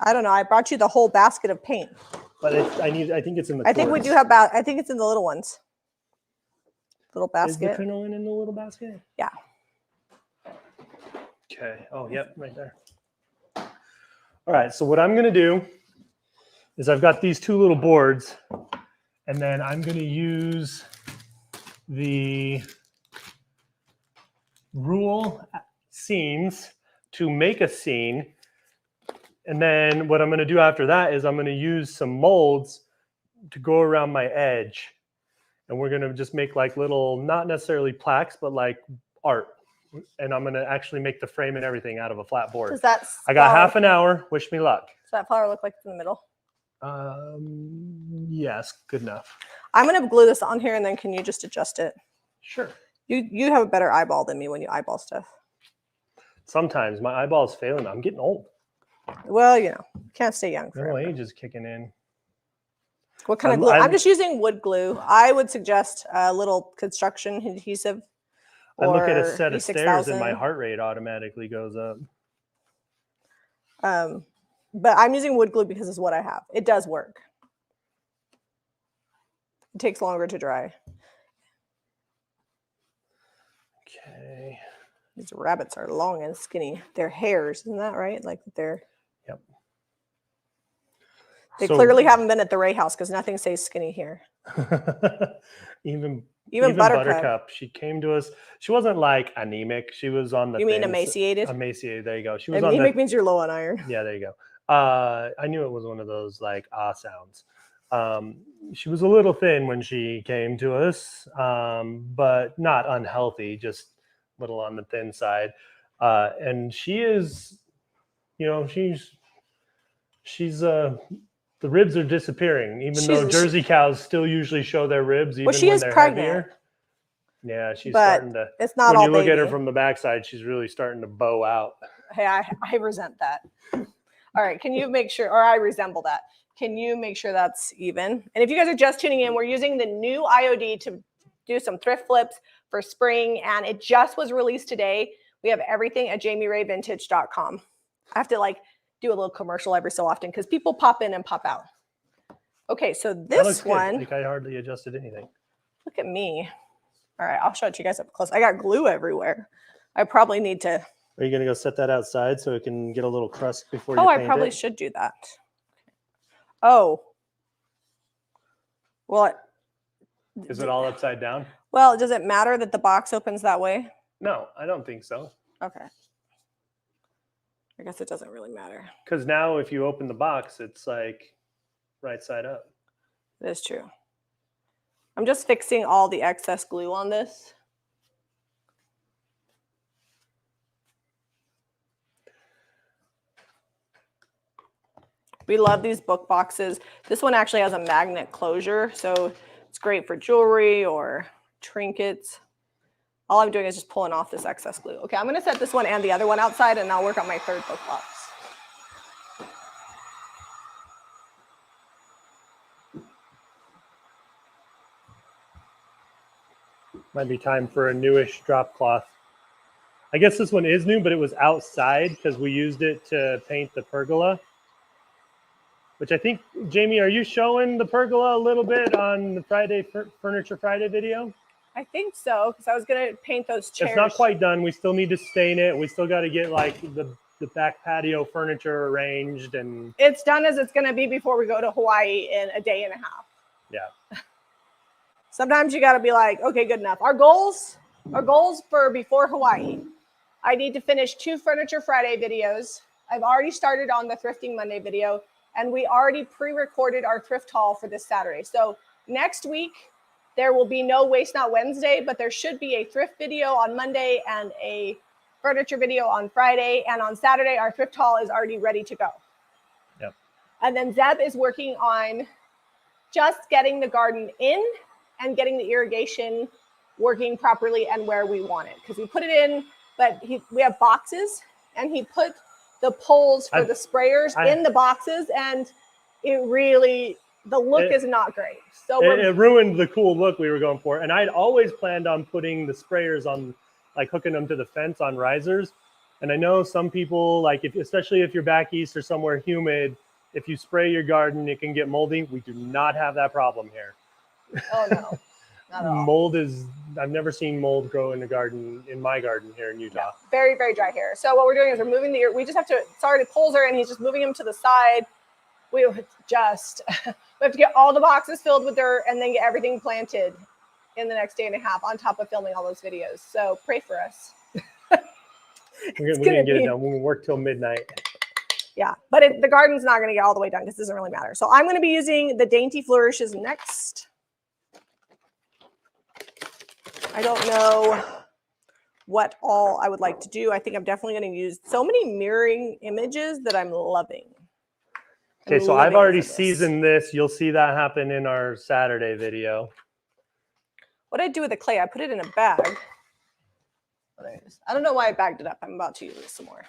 Speaker 1: I don't know. I brought you the whole basket of paint.
Speaker 2: But I think it's in the.
Speaker 1: I think we do have about. I think it's in the little ones. Little basket.
Speaker 2: Is the crinoline in the little basket?
Speaker 1: Yeah.
Speaker 2: Okay. Oh, yep, right there. All right. So what I'm gonna do is I've got these two little boards, and then I'm gonna use the rule scenes to make a scene. And then what I'm going to do after that is I'm going to use some molds to go around my edge. And we're going to just make like little, not necessarily plaques, but like art. And I'm going to actually make the frame and everything out of a flat board.
Speaker 1: Does that
Speaker 2: I got half an hour. Wish me luck.
Speaker 1: Does that flower look like it's in the middle?
Speaker 2: Yes, good enough.
Speaker 1: I'm going to glue this on here and then can you just adjust it?
Speaker 2: Sure.
Speaker 1: You have a better eyeball than me when you eyeball stuff.
Speaker 2: Sometimes my eyeball's failing. I'm getting old.
Speaker 1: Well, you know, can't stay young forever.
Speaker 2: Middle age is kicking in.
Speaker 1: What kind of glue? I'm just using wood glue. I would suggest a little construction adhesive.
Speaker 2: I look at a set of stairs and my heart rate automatically goes up.
Speaker 1: But I'm using wood glue because it's what I have. It does work. It takes longer to dry.
Speaker 2: Okay.
Speaker 1: These rabbits are long and skinny. They're hares, isn't that right? Like they're.
Speaker 2: Yep.
Speaker 1: They clearly haven't been at the Ray house because nothing says skinny here.
Speaker 2: Even
Speaker 1: Buttercup.
Speaker 2: She came to us. She wasn't like anemic. She was on the.
Speaker 1: You mean emaciated?
Speaker 2: Emaciated. There you go. She was
Speaker 1: anemic means you're low on iron.
Speaker 2: Yeah, there you go. I knew it was one of those like sounds. She was a little thin when she came to us, but not unhealthy. Just a little on the thin side. And she is, you know, she's the ribs are disappearing, even though Jersey cows still usually show their ribs, even when they're heavier. Yeah, she's starting to.
Speaker 1: It's not all
Speaker 2: when you look
Speaker 1: baby.
Speaker 2: at her from the backside, she's really starting to bow out.
Speaker 1: Hey, I resent that. All right, can you make sure, or I resemble that. Can you make sure that's even? And if you guys are just tuning in, we're using the new IOD to do some thrift flips for spring, and it just was released today. We have everything at JamieRayVintage.com. I have to like do a little commercial every so often because people pop in and pop out. Okay, so this one.
Speaker 2: Like I hardly adjusted anything.
Speaker 1: Look at me. All right, I'll show it to you guys up close. I got glue everywhere. I probably need to.
Speaker 2: Are you going to go set that outside so it can get a little crust before you paint it?
Speaker 1: I probably should do that. Oh. Well.
Speaker 2: Is it all upside down?
Speaker 1: Well, does it matter that the box opens that way?
Speaker 2: No, I don't think so.
Speaker 1: Okay. I guess it doesn't really matter.
Speaker 2: Because now if you open the box, it's like right side up.
Speaker 1: It is true. I'm just fixing all the excess glue on this. We love these book boxes. This one actually has a magnet closure, so it's great for jewelry or trinkets. All I'm doing is just pulling off this excess glue. Okay, I'm going to set this one and the other one outside, and I'll work on my third book box.
Speaker 2: Might be time for a newish drop cloth. I guess this one is new, but it was outside because we used it to paint the pergola. Which I think, Jamie, are you showing the pergola a little bit on the Friday Furniture Friday video?
Speaker 1: I think so, because I was going to paint those chairs.
Speaker 2: It's not quite done. We still need to stain it. We still got to get like the back patio furniture arranged, and
Speaker 1: it's done as it's going to be before we go to Hawaii in a day and a half.
Speaker 2: Yeah.
Speaker 1: Sometimes you got to be like, okay, good enough. Our goals for before Hawaii. I need to finish 2 Furniture Friday videos. I've already started on the Thrifting Monday video, and we already pre-recorded our thrift haul for this Saturday. So next week, there will be no Waste Not Wednesday, but there should be a thrift video on Monday and a furniture video on Friday. And on Saturday, our thrift haul is already ready to go.
Speaker 2: Yep.
Speaker 1: And then Zeb is working on just getting the garden in and getting the irrigation working properly and where we want it. Because we put it in, but we have boxes, and he put the poles for the sprayers in the boxes, and it really, the look is not great. So
Speaker 2: it ruined the cool look we were going for. And I'd always planned on putting the sprayers on, like hooking them to the fence on risers. And I know some people, like especially if you're back east or somewhere humid, if you spray your garden, it can get moldy. We do not have that problem here.
Speaker 1: Oh no, not at all.
Speaker 2: Mold is, I've never seen mold grow in a garden, in my garden here in Utah.
Speaker 1: Yeah, very, very dry here. So what we're doing is we're moving we just have to, sorry, the poles are in, he's just moving them to the side. We have to get all the boxes filled with dirt and then get everything planted in the next day and a half on top of filming all those videos. So pray for us.
Speaker 2: We're going to get it done. We're going to work till midnight.
Speaker 1: Yeah, but the garden's not going to get all the way done because it doesn't really matter. So I'm going to be using the Dainty Flourishes next. I don't know what all I would like to do. I think I'm definitely going to use so many mirroring images that I'm loving.
Speaker 2: Okay, so I've already seasoned this. You'll see that happen in our Saturday video.
Speaker 1: What I do with the clay, I put it in a bag. I don't know why I bagged it up. I'm about to use it some more.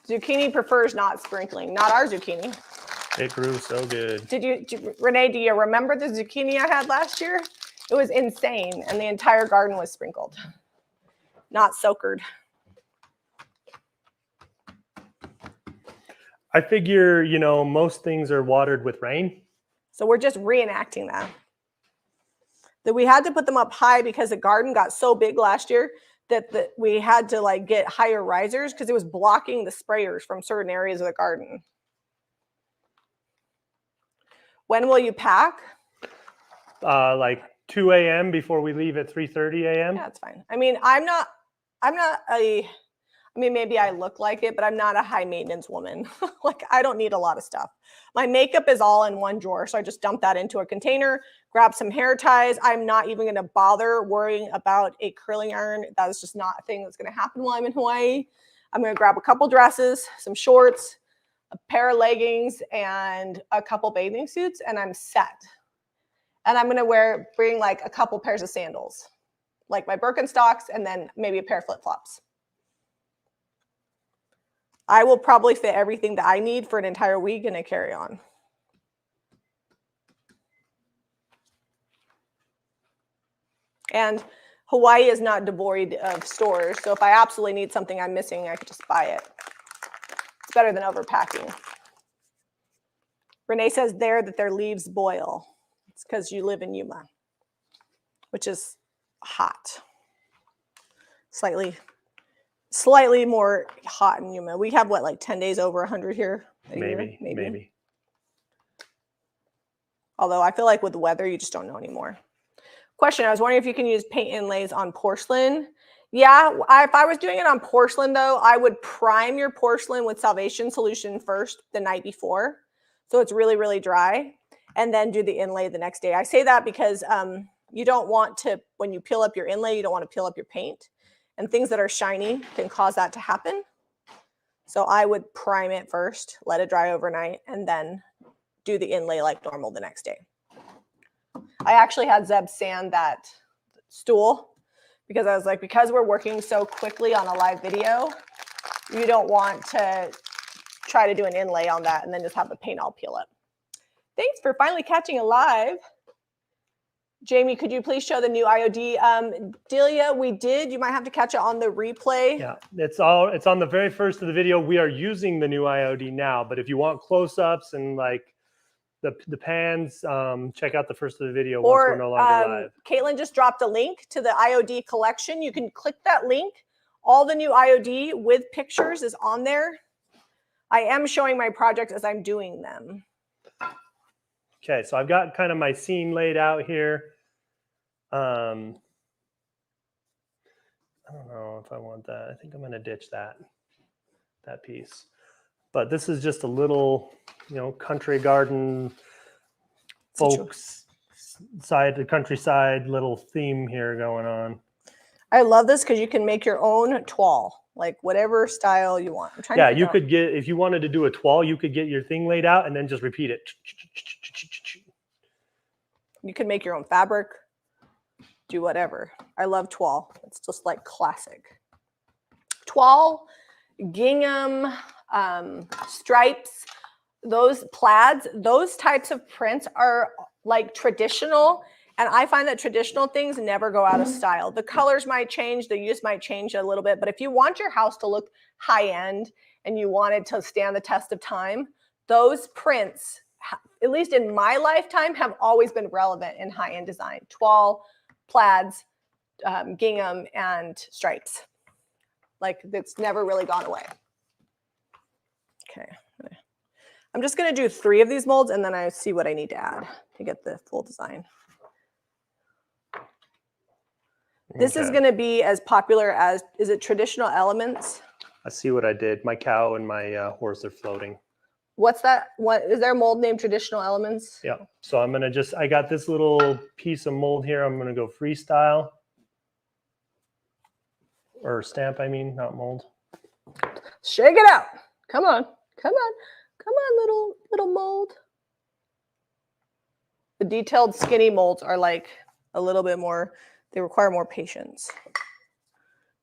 Speaker 1: Zucchini prefers not sprinkling. Not our zucchini.
Speaker 2: It grew so good.
Speaker 1: Renee, do you remember the zucchini I had last year? It was insane, and the entire garden was sprinkled. Not soakered.
Speaker 2: I figure, most things are watered with rain.
Speaker 1: So we're just reenacting that. That we had to put them up high because the garden got so big last year that we had to get higher risers because it was blocking the sprayers from certain areas of the garden. When will you pack?
Speaker 2: Like 2 a.m. before we leave at 3:30 a.m.
Speaker 1: Yeah, that's fine. I mean, maybe I look like it, but I'm not a high maintenance woman. I don't need a lot of stuff. My makeup is all in one drawer. So I just dump that into a container, grab some hair ties. I'm not even going to bother worrying about a curling iron. That is just not a thing that's going to happen while I'm in Hawaii. I'm going to grab a couple dresses, some shorts, a pair of leggings, and a couple bathing suits, and I'm set. And I'm going to bring a couple pairs of sandals, like my Birkenstocks, and then maybe a pair of flip-flops. I will probably fit everything that I need for an entire week in a carry-on. And Hawaii is not devoid of stores. So if I absolutely need something I'm missing, I could just buy it. It's better than overpacking. Renee says that their leaves boil. It's because you live in Yuma, which is hot. Slightly more hot in Yuma. We have 10 days over 100 here? Maybe. Although I feel like with the weather, you just don't know anymore. Question, I was wondering if you can use paint inlays on porcelain. Yeah, if I was doing it on porcelain though, I would prime your porcelain with Salvation Solution first the night before. So it's really, really dry. And then do the inlay the next day. I say that because you don't want to, when you peel up your inlay, you don't want to peel up your paint. And things that are shiny can cause that to happen. So I would prime it first, let it dry overnight, and then do the inlay like normal the next day. I actually had Zeb sand that stool because I was like, because we're working so quickly on a live video, you don't want to try to do an inlay on that and then just have the paint all peel up. Thanks for finally catching alive. Jamie, could you please show the new IOD? Delia, we did. You might have to catch it on the replay.
Speaker 2: Yeah, it's on the very first of the video. We are using the new IOD now, but if you want close-ups and like the pans, check out the first of the video once we're no longer live.
Speaker 1: Caitlin just dropped a link to the IOD collection. You can click that link. All the new IOD with pictures is on there. I am showing my projects as I'm doing them.
Speaker 2: Okay, so I've got kind of my scene laid out here. I don't know if I want that. I think I'm going to ditch that piece. But this is just a little, country garden, folks side, the countryside little theme here going on.
Speaker 1: I love this because you can make your own toile, like whatever style you want.
Speaker 2: Yeah, you could get, if you wanted to do a toile, you could get your thing laid out and then just repeat it.
Speaker 1: You can make your own fabric, do whatever. I love toile. It's just like classic. Toile, gingham, stripes, those plaids, those types of prints are like traditional. And I find that traditional things never go out of style. The colors might change, the use might change a little bit, but if you want your house to look high end and you want it to stand the test of time, those prints, at least in my lifetime, have always been relevant in high end design. Toile, plaids, gingham, and stripes. Like it's never really gone away. Okay. I'm just going to do 3 of these molds and then I see what I need to add to get the full design. This is going to be as popular as, is it traditional elements?
Speaker 2: I see what I did. My cow and my horse are floating.
Speaker 1: What's that? What is there a mold named traditional elements?
Speaker 2: Yeah. So I'm going to I got this little piece of mold here. I'm going to go freestyle. Or stamp, I mean, not mold.
Speaker 1: Shake it out. Come on. Come on. Come on, little mold. The detailed skinny molds are like a little bit more, they require more patience.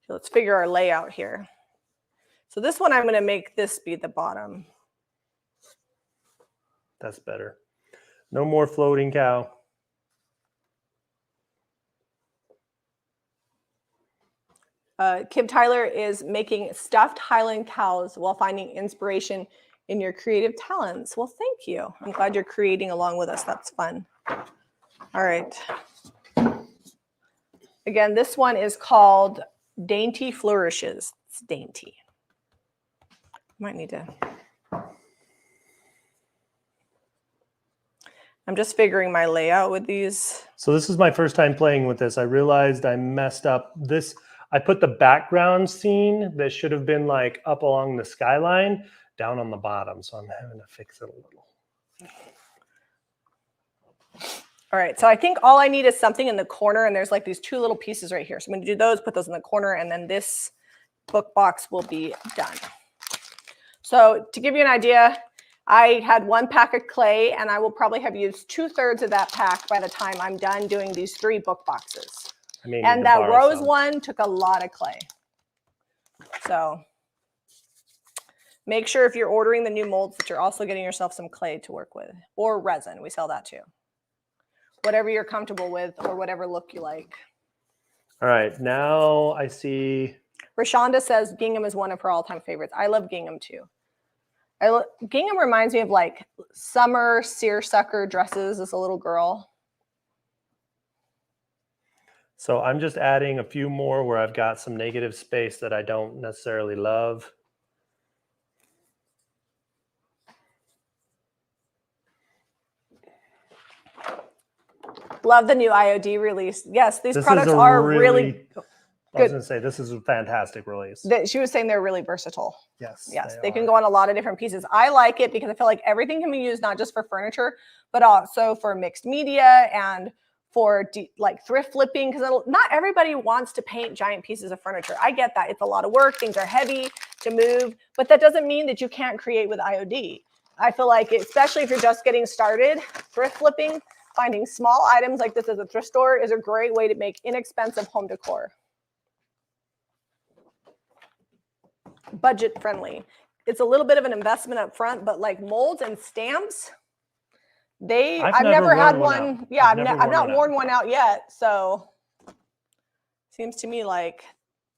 Speaker 1: So let's figure our layout here. So this one, I'm going to make this be the bottom.
Speaker 2: That's better. No more floating cow.
Speaker 1: Kim Tyler is making stuffed Highland cows while finding inspiration in your creative talents. Well, thank you. I'm glad you're creating along with us. That's fun. All right. Again, this one is called Dainty Flourishes. It's dainty. Might need to. I'm just figuring my layout with these.
Speaker 2: So this is my first time playing with this. I realized I messed up this. I put the background scene that should have been like up along the skyline down on the bottom. So I'm having to fix it a little.
Speaker 1: All right, so I think all I need is something in the corner, and there's like these 2 little pieces right here. So I'm going to do those, put those in the corner, and then this book box will be done. So to give you an idea, I had 1 pack of clay, and I will probably have used 2/3 of that pack by the time I'm done doing these 3 book boxes. And that rose one took a lot of clay. So make sure if you're ordering the new molds that you're also getting yourself some clay to work with, or resin. We sell that too. Whatever you're comfortable with or whatever look you like.
Speaker 2: All right, now I see.
Speaker 1: Rashonda says gingham is one of her all-time favorites. I love gingham too. Gingham reminds me of like summer seersucker dresses as a little girl.
Speaker 2: So I'm just adding a few more where I've got some negative space that I don't necessarily love.
Speaker 1: Love the new IOD release. Yes, these products are really good.
Speaker 2: I was going to say, this is a fantastic release.
Speaker 1: She was saying they're really versatile.
Speaker 2: Yes.
Speaker 1: Yes, they can go on a lot of different pieces. I like it because I feel like everything can be used not just for furniture, but also for mixed media and for like thrift flipping, because not everybody wants to paint giant pieces of furniture. I get that. It's a lot of work. Things are heavy to move, but that doesn't mean that you can't create with IOD. I feel like, especially if you're just getting started, thrift flipping, finding small items like this at a thrift store is a great way to make inexpensive home decor. Budget friendly. It's a little bit of an investment up front, but like molds and stamps, I've never had one. Yeah, I've not worn one out yet. So seems to me like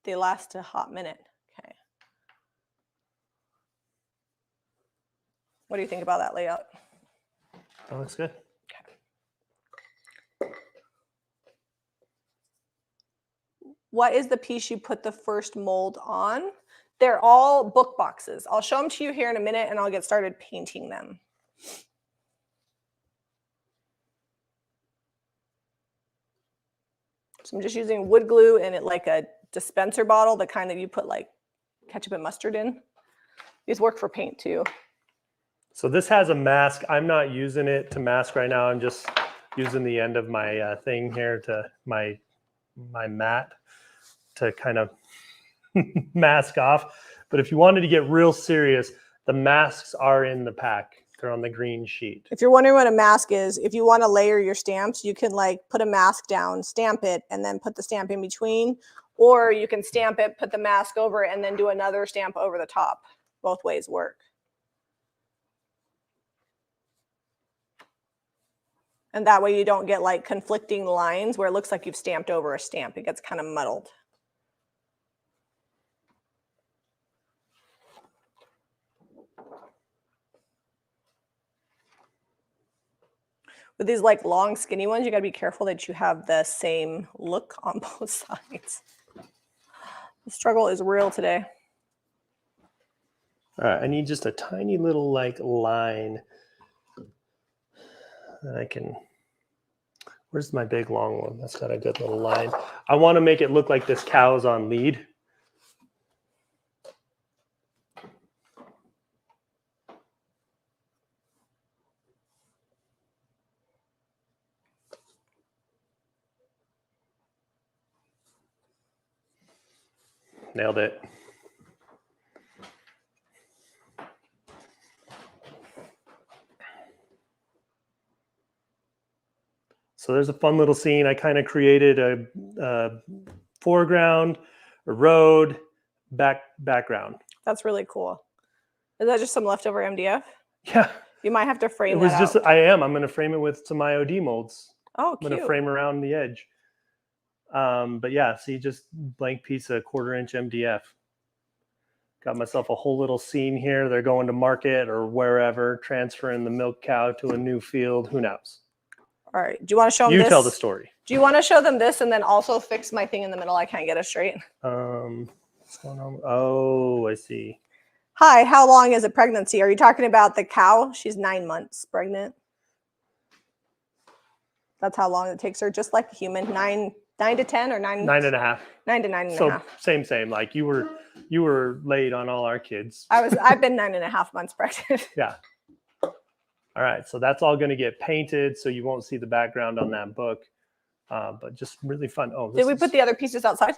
Speaker 1: they last a hot minute. Okay. What do you think about that layout?
Speaker 2: That looks good.
Speaker 1: What is the piece you put the first mold on? They're all book boxes. I'll show them to you here in a minute and I'll get started painting them. So I'm just using wood glue in it like a dispenser bottle, the kind that you put like ketchup and mustard in. These work for paint too.
Speaker 2: So this has a mask. I'm not using it to mask right now. I'm just using the end of my thing here to my mat to kind of mask off. But if you wanted to get real serious, the masks are in the pack. They're on the green sheet.
Speaker 1: If you're wondering what a mask is, if you want to layer your stamps, you can like put a mask down, stamp it, and then put the stamp in between. Or you can stamp it, put the mask over it, and then do another stamp over the top. Both ways work. And that way you don't get like conflicting lines where it looks like you've stamped over a stamp. It gets kind of muddled. With these like long skinny ones, you got to be careful that you have the same look on both sides. The struggle is real today.
Speaker 2: All right, I need just a tiny little like line that I can, where's my big long one? That's got a good little line. I want to make it look like this cow's on lead. Nailed it. So there's a fun little scene. I kind of created a foreground, a road, background.
Speaker 1: That's really cool. Is that just some leftover MDF?
Speaker 2: Yeah.
Speaker 1: You might have to frame
Speaker 2: it was
Speaker 1: that
Speaker 2: just
Speaker 1: out.
Speaker 2: I'm going to frame it with some IOD molds.
Speaker 1: Oh, cute.
Speaker 2: I'm going to frame around the edge. But yeah, see, just blank piece of 1/4 inch MDF. Got myself a whole little scene here. They're going to market or wherever, transferring the milk cow to a new field. Who knows?
Speaker 1: All right. Do you want to show them this?
Speaker 2: You tell the story.
Speaker 1: Do you want to show them this and then also fix my thing in the middle? I can't get it straight.
Speaker 2: What's going on? Oh, I see.
Speaker 1: Hi, how long is a pregnancy? Are you talking about the cow? She's 9 months pregnant. That's how long it takes her, just like a human. 9 to 10 or 9?
Speaker 2: 9.5.
Speaker 1: 9 to 9 and
Speaker 2: so
Speaker 1: a half.
Speaker 2: Same. Like you were late on all our kids.
Speaker 1: I've been 9.5 months pregnant.
Speaker 2: Yeah. All right. So that's all going to get painted, so you won't see the background on that book. But just really fun. Oh,
Speaker 1: did we put the other pieces outside?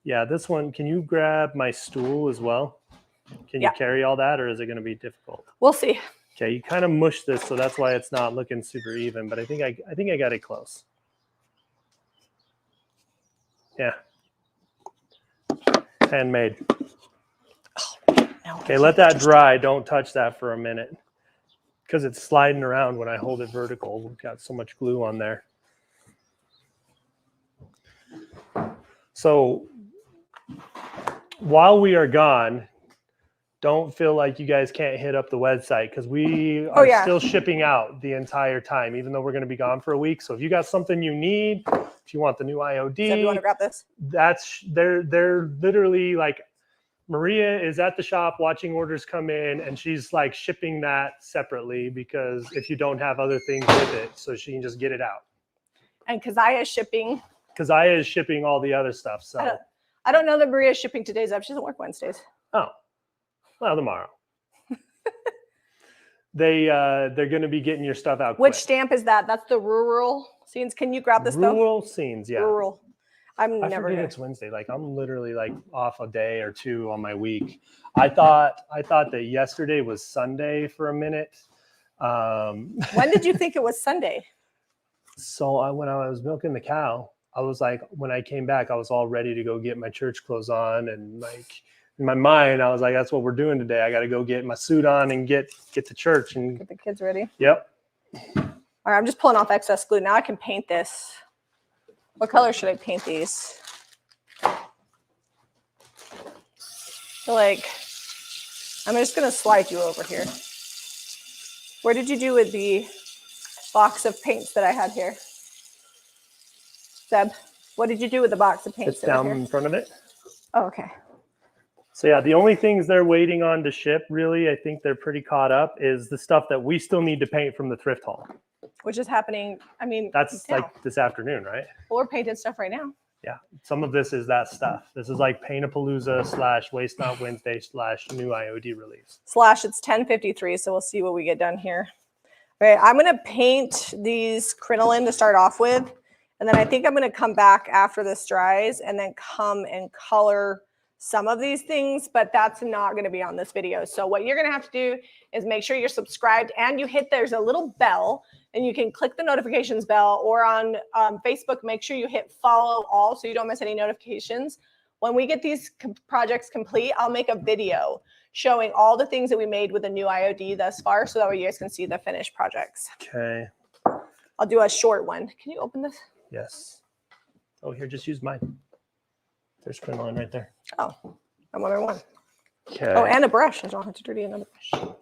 Speaker 2: Yeah, this one. Can you grab my stool as well? Can you carry all that, or is it going to be difficult?
Speaker 1: We'll see.
Speaker 2: Okay, you kind of mush this, so that's why it's not looking super even. But I think I got it close. Yeah. Handmade.
Speaker 1: Oh, no.
Speaker 2: Okay, let that dry. Don't touch that for a minute because it's sliding around when I hold it vertical. We've got so much glue on there. So while we are gone, don't feel like you guys can't hit up the website because we are still shipping out the entire time, even though we're going to be gone for a week. So if you got something you need, if you want the new IOD,
Speaker 1: so you want to grab this?
Speaker 2: They're literally like, Maria is at the shop watching orders come in, and she's like shipping that separately because if you don't have other things with it, so she can just get it out.
Speaker 1: And Keziah is shipping.
Speaker 2: Keziah is shipping all the other stuff. So
Speaker 1: I don't know that Maria is shipping today's up. She doesn't work Wednesdays.
Speaker 2: Oh, well, tomorrow. They're going to be getting your stuff out.
Speaker 1: Which
Speaker 2: quick.
Speaker 1: stamp is that? That's the rural scenes. Can you grab this though?
Speaker 2: Rural scenes, yeah.
Speaker 1: Rural. I forget
Speaker 2: it's Wednesday. Like I'm literally like off a day or two on my week. I thought that yesterday was Sunday for a minute.
Speaker 1: When did you think it was Sunday?
Speaker 2: So when I was milking the cow, I was like, when I came back, I was all ready to go get my church clothes on, and like in my mind, I was like, that's what we're doing today. I got to go get my suit on and get to church and
Speaker 1: get the kids ready.
Speaker 2: Yep.
Speaker 1: All right, I'm just pulling off excess glue. Now I can paint this. What color should I paint these? So like, I'm just gonna slide you over here. Where did you do with the box of paints that I had here? Seb, what did you do with the box of paints
Speaker 2: It's
Speaker 1: that are
Speaker 2: down
Speaker 1: here?
Speaker 2: in front of it.
Speaker 1: Oh, okay.
Speaker 2: So yeah, the only things they're waiting on to ship, really, I think they're pretty caught up, is the stuff that we still need to paint from the thrift haul.
Speaker 1: Which is happening, I mean,
Speaker 2: That's
Speaker 1: now.
Speaker 2: like this afternoon, right?
Speaker 1: Well, we're painting stuff right now.
Speaker 2: Yeah, some of this is that stuff. This is like Paint-A-Palooza / Waste Not Wednesday / new IOD release.
Speaker 1: / it's 10:53, so we'll see what we get done here. All right, I'm gonna paint these crinoline to start off with, and then I think I'm gonna come back after this dries and then come and color some of these things, but that's not gonna be on this video. So what you're gonna have to do is make sure you're subscribed and you hit, there's a little bell, and you can click the notifications bell, or on Facebook, make sure you hit follow all so you don't miss any notifications. When we get these projects complete, I'll make a video showing all the things that we made with the new IOD thus far, so that way you guys can see the finished projects.
Speaker 2: Okay.
Speaker 1: I'll do a short one. Can you open this?
Speaker 2: Yes. Oh, here, just use mine. There's crinoline right there.
Speaker 1: Oh, I'm wondering one.
Speaker 2: Okay.
Speaker 1: Oh, and a brush. I don't have to dirty another brush.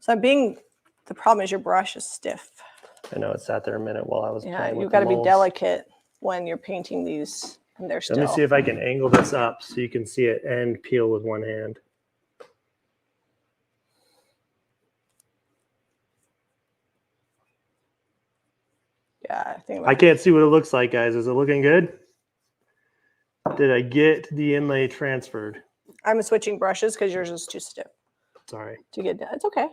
Speaker 1: So the problem is your brush is stiff.
Speaker 2: I know it sat there a minute while I was playing with
Speaker 1: you've got to
Speaker 2: the
Speaker 1: be
Speaker 2: molds.
Speaker 1: delicate when you're painting these, and they're still.
Speaker 2: Let me see if I can angle this up so you can see it and peel with one hand.
Speaker 1: Yeah, I think
Speaker 2: I can't see what it looks like, guys. Is it looking good? Did I get the inlay transferred?
Speaker 1: I'm switching brushes because yours is too stiff
Speaker 2: Sorry.
Speaker 1: to get down. It's okay.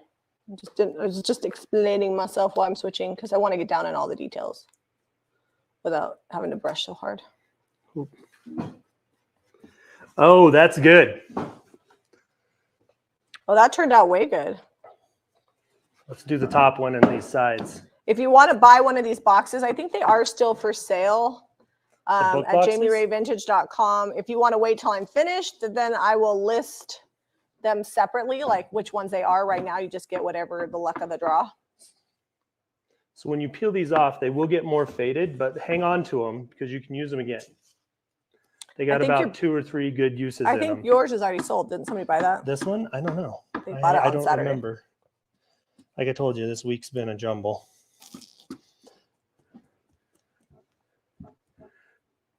Speaker 1: I was just explaining myself while I'm switching because I want to get down in all the details without having to brush so hard.
Speaker 2: Oh, that's good.
Speaker 1: Oh, that turned out way good.
Speaker 2: Let's do the top one and these sides.
Speaker 1: If you want to buy one of these boxes, I think they are still for sale at jamierayvintage.com. If you want to wait till I'm finished, then I will list them separately, like which ones they are. Right now, you just get whatever the luck of the draw.
Speaker 2: So when you peel these off, they will get more faded, but hang on to them because you can use them again. They got about 2 or 3 good uses in them.
Speaker 1: I think yours is already sold. Didn't somebody buy that?
Speaker 2: This one? I don't know.
Speaker 1: They bought it on
Speaker 2: I don't
Speaker 1: Saturday.
Speaker 2: remember. Like I told you, this week's been a jumble.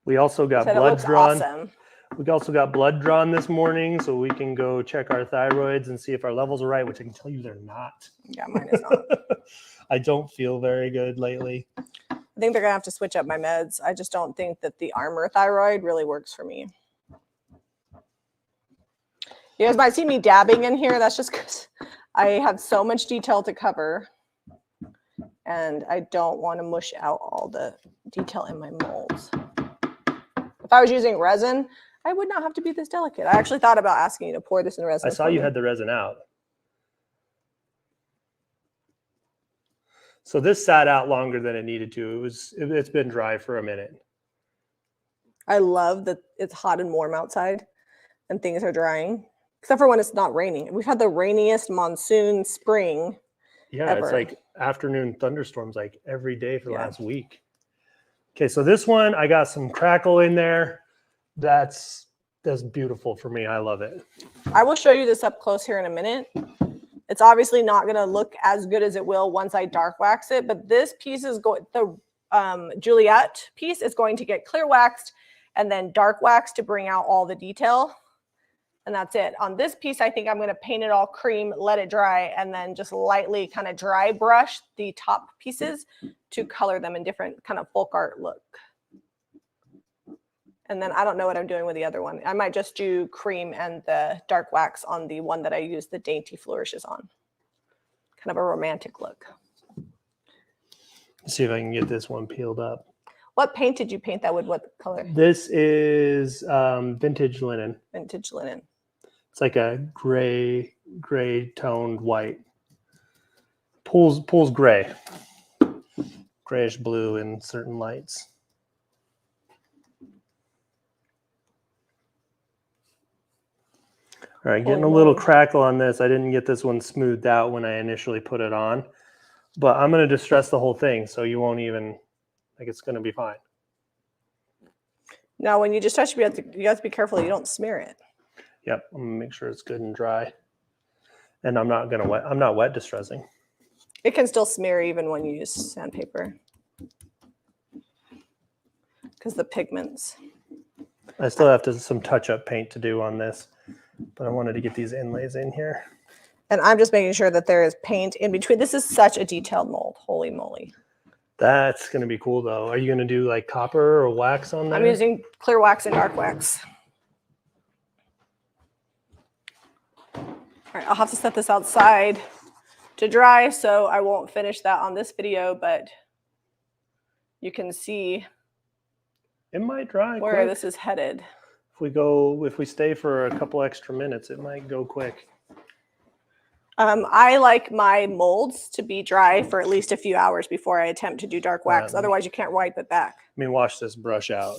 Speaker 2: We also got blood drawn.
Speaker 1: Awesome.
Speaker 2: We also got blood drawn this morning, so we can go check our thyroids and see if our levels are right, which I can tell you they're not.
Speaker 1: Yeah, mine is not.
Speaker 2: I don't feel very good lately.
Speaker 1: I think they're gonna have to switch up my meds. I just don't think that the Armor thyroid really works for me. You guys might see me dabbing in here. That's just because I have so much detail to cover, and I don't want to mush out all the detail in my molds. If I was using resin, I would not have to be this delicate. I actually thought about asking you to pour this in resin.
Speaker 2: I saw you had the resin out. So this sat out longer than it needed to. It's been dry for a minute.
Speaker 1: I love that it's hot and warm outside and things are drying, except for when it's not raining. We've had the rainiest monsoon spring.
Speaker 2: Yeah,
Speaker 1: ever.
Speaker 2: It's like afternoon thunderstorms like every day for the last week. Okay, so this one, I got some crackle in there. That's beautiful for me. I love it. I
Speaker 1: will show you this up close here in a minute. It's obviously not going to look as good as it will once I dark wax it, but this piece is going, the Juliet piece is going to get clear waxed and then dark waxed to bring out all the detail. And that's it. On this piece, I think I'm going to paint it all cream, let it dry, and then just lightly kind of dry brush the top pieces to color them in different kind of folk art look. And then I don't know what I'm doing with the other one. I might just do cream and the dark wax on the one that I use the Dainty Flourishes on. Kind of a romantic look.
Speaker 2: Let's see if I can get this one peeled up.
Speaker 1: What paint did you paint that with? What color?
Speaker 2: This is vintage linen.
Speaker 1: Vintage linen.
Speaker 2: It's like a gray toned white. Pulls gray. Grayish blue in certain lights. All right, getting a
Speaker 1: Holy
Speaker 2: little
Speaker 1: moly.
Speaker 2: crackle on this. I didn't get this one smoothed out when I initially put it on, but I'm going to distress the whole thing so you won't even, like, it's going to be fine.
Speaker 1: Now, when you distress, you have to be careful that you don't smear it.
Speaker 2: Yep, I'm going to make sure it's good and dry. And I'm not wet distressing.
Speaker 1: It can still smear even when you use sandpaper because the pigments.
Speaker 2: I still have some touch-up paint to do on this, but I wanted to get these inlays in here.
Speaker 1: And I'm just making sure that there is paint in between. This is such a detailed mold. Holy moly.
Speaker 2: That's going to be cool, though. Are you going to do like copper or wax on there?
Speaker 1: I'm using clear wax and dark wax. All right, I'll have to set this outside to dry, so I won't finish that on this video, but you can see
Speaker 2: it might dry
Speaker 1: where
Speaker 2: quick.
Speaker 1: this is headed.
Speaker 2: If we stay for a couple extra minutes, it might go quick.
Speaker 1: I like my molds to be dry for at least a few hours before I attempt to do dark wax. Otherwise, you can't wipe it back.
Speaker 2: Let me wash this brush out.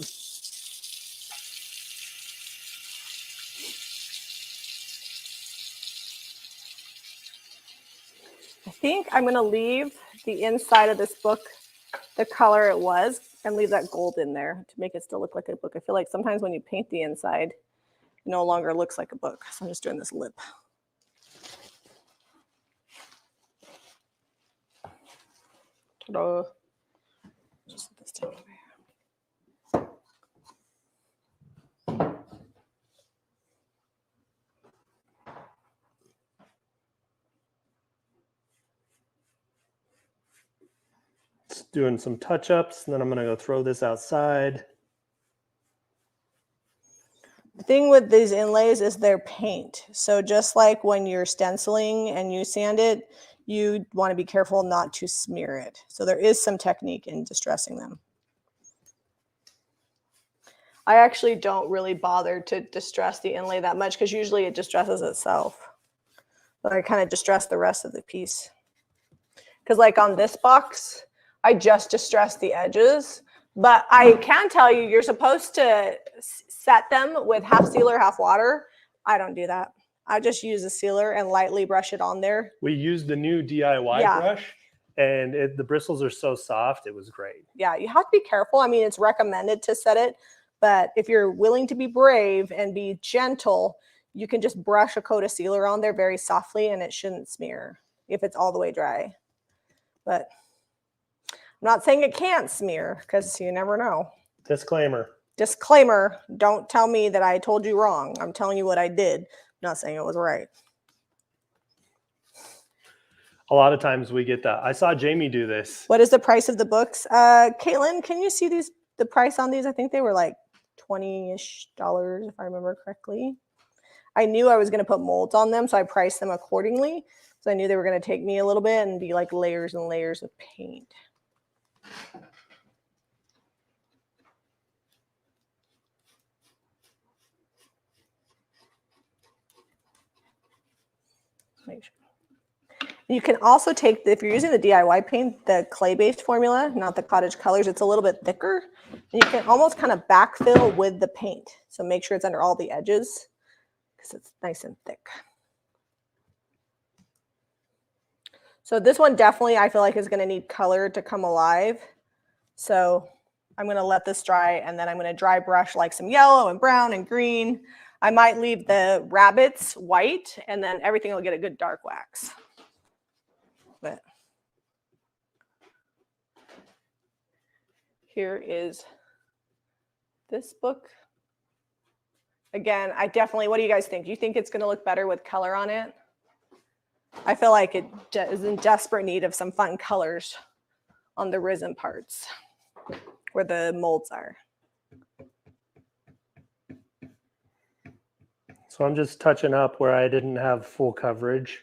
Speaker 1: I think I'm going to leave the inside of this book the color it was and leave that gold in there to make it still look like a book. I feel like sometimes when you paint the inside, it no longer looks like a book. So I'm just doing this lip. Ta-da. Just put this down over here.
Speaker 2: Just doing some touch-ups, and then I'm going to go throw this outside.
Speaker 1: The thing with these inlays is they're paint. So just like when you're stenciling and you sand it, you want to be careful not to smear it. So there is some technique in distressing them. I actually don't really bother to distress the inlay that much because usually it distresses itself. But I kind of distress the rest of the piece. Because like on this box, I just distress the edges. But I can tell you, you're supposed to set them with half sealer, half water. I don't do that. I just use a sealer and lightly brush it on there.
Speaker 2: We used the new DIY brush, and the bristles are so soft. It was great.
Speaker 1: Yeah, you have to be careful. I mean, it's recommended to set it, but if you're willing to be brave and be gentle, you can just brush a coat of sealer on there very softly, and it shouldn't smear if it's all the way dry. But I'm not saying it can't smear because you never know.
Speaker 2: Disclaimer.
Speaker 1: Disclaimer, don't tell me that I told you wrong. I'm telling you what I did. I'm not saying it was right.
Speaker 2: A lot of times we get that. I saw Jamie do this.
Speaker 1: What is the price of the books? Caitlin, can you see the price on these? I think they were like $20-ish, if I remember correctly. I knew I was going to put molds on them, so I priced them accordingly. So I knew they were going to take me a little bit and be like layers and layers of paint. Make sure. You can also take, if you're using the DIY paint, the clay-based formula, not the cottage colors, it's a little bit thicker. And you can almost kind of backfill with the paint. So make sure it's under all the edges because it's nice and thick. So this one definitely I feel like is going to need color to come alive. So I'm going to let this dry, and then I'm going to dry brush like some yellow and brown and green. I might leave the rabbits white, and then everything will get a good dark wax. But here is this book. Again, I definitely, what do you guys think? Do you think it's going to look better with color on it? I feel like it is in desperate need of some fun colors on the risen parts where the molds are.
Speaker 2: So I'm just touching up where I didn't have full coverage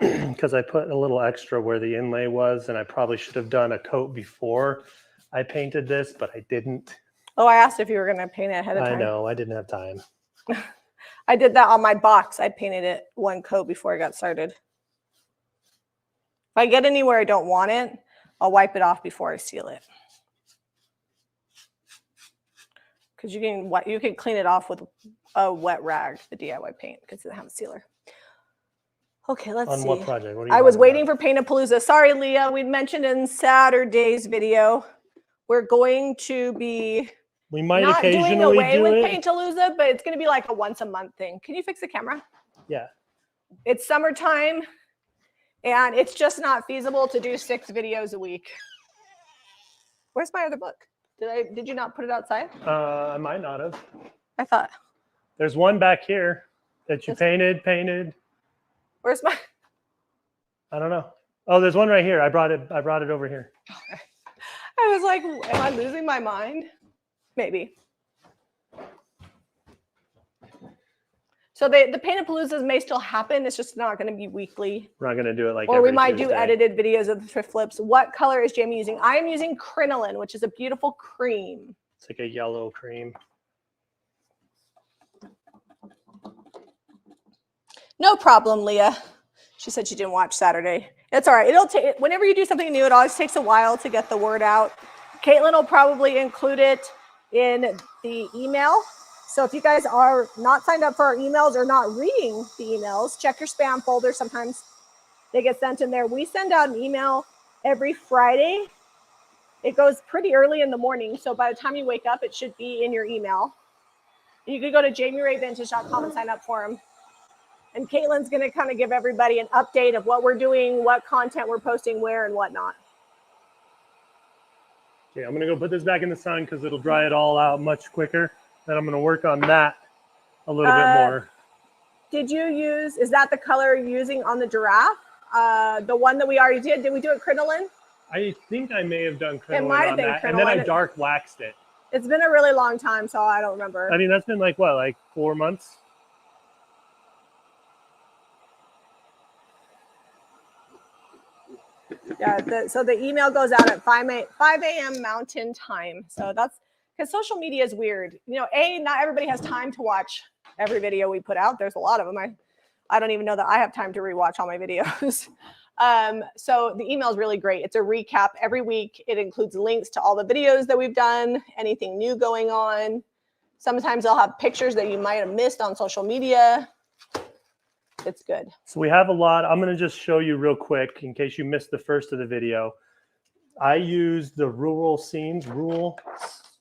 Speaker 2: because I put a little extra where the inlay was, and I probably should have done a coat before I painted this, but I didn't.
Speaker 1: Oh, I asked if you were going to paint it ahead of time.
Speaker 2: I know, I didn't have time.
Speaker 1: I did that on my box. I painted it one coat before I got started. If I get anywhere I don't want it, I'll wipe it off before I seal it. because you can clean it off with a wet rag, the DIY paint, because it doesn't have a sealer. Okay, let's see.
Speaker 2: On what project? What are you
Speaker 1: I was
Speaker 2: talking
Speaker 1: waiting
Speaker 2: about?
Speaker 1: for Paint-A-Palooza. Sorry, Leah. We mentioned in Saturday's video, we're going to be
Speaker 2: We might
Speaker 1: not doing
Speaker 2: occasionally
Speaker 1: away
Speaker 2: do
Speaker 1: with
Speaker 2: it.
Speaker 1: Paint-A-Palooza, but it's going to be like a once a month thing. Can you fix the camera?
Speaker 2: Yeah.
Speaker 1: It's summertime, and it's just not feasible to do 6 videos a week. Where's my other book? Did you not put it outside?
Speaker 2: I might not have.
Speaker 1: I thought.
Speaker 2: There's one back here that you painted.
Speaker 1: Where's my?
Speaker 2: I don't know. Oh, there's one right here. I brought it over here.
Speaker 1: I was like, am I losing my mind? Maybe. So the Paint-A-Paloozas may still happen. It's just not going to be weekly.
Speaker 2: We're not going to do it like
Speaker 1: Or we
Speaker 2: every
Speaker 1: might
Speaker 2: Tuesday.
Speaker 1: do edited videos of the thrift flips. What color is Jamie using? I am using crinoline, which is a beautiful cream.
Speaker 2: It's like a yellow cream.
Speaker 1: No problem, Leah. She said she didn't watch Saturday. It's all right. It'll take, whenever you do something new, it always takes a while to get the word out. Caitlin will probably include it in the email. So if you guys are not signed up for our emails or not reading the emails, check your spam folder. Sometimes they get sent in there. We send out an email every Friday. It goes pretty early in the morning. So by the time you wake up, it should be in your email. You could go to jamierayvintage.com and sign up for them. And Caitlin's going to kind of give everybody an update of what we're doing, what content we're posting, where, and whatnot.
Speaker 2: Okay, I'm going to go put this back in the sun because it'll dry it all out much quicker. Then I'm going to work on that a little bit more.
Speaker 1: Did you use, is that the color you're using on the giraffe? The one that we already did? Did we do it crinoline?
Speaker 2: I think I may have done crinoline
Speaker 1: might have
Speaker 2: on
Speaker 1: been
Speaker 2: that.
Speaker 1: crinoline.
Speaker 2: And then I dark waxed it.
Speaker 1: It's been a really long time, so I don't remember.
Speaker 2: I mean, that's been like, what, like 4 months?
Speaker 1: Yeah, so the email goes out at 5 a.m. Mountain Time. So that's because social media is weird. You know, not everybody has time to watch every video we put out. There's a lot of them. I don't even know that I have time to rewatch all my videos. So the email is really great. It's a recap every week. It includes links to all the videos that we've done, anything new going on. Sometimes I'll have pictures that you might have missed on social media. It's good.
Speaker 2: So we have a lot. I'm going to just show you real quick in case you missed the first of the video. I use the rural scenes. Rural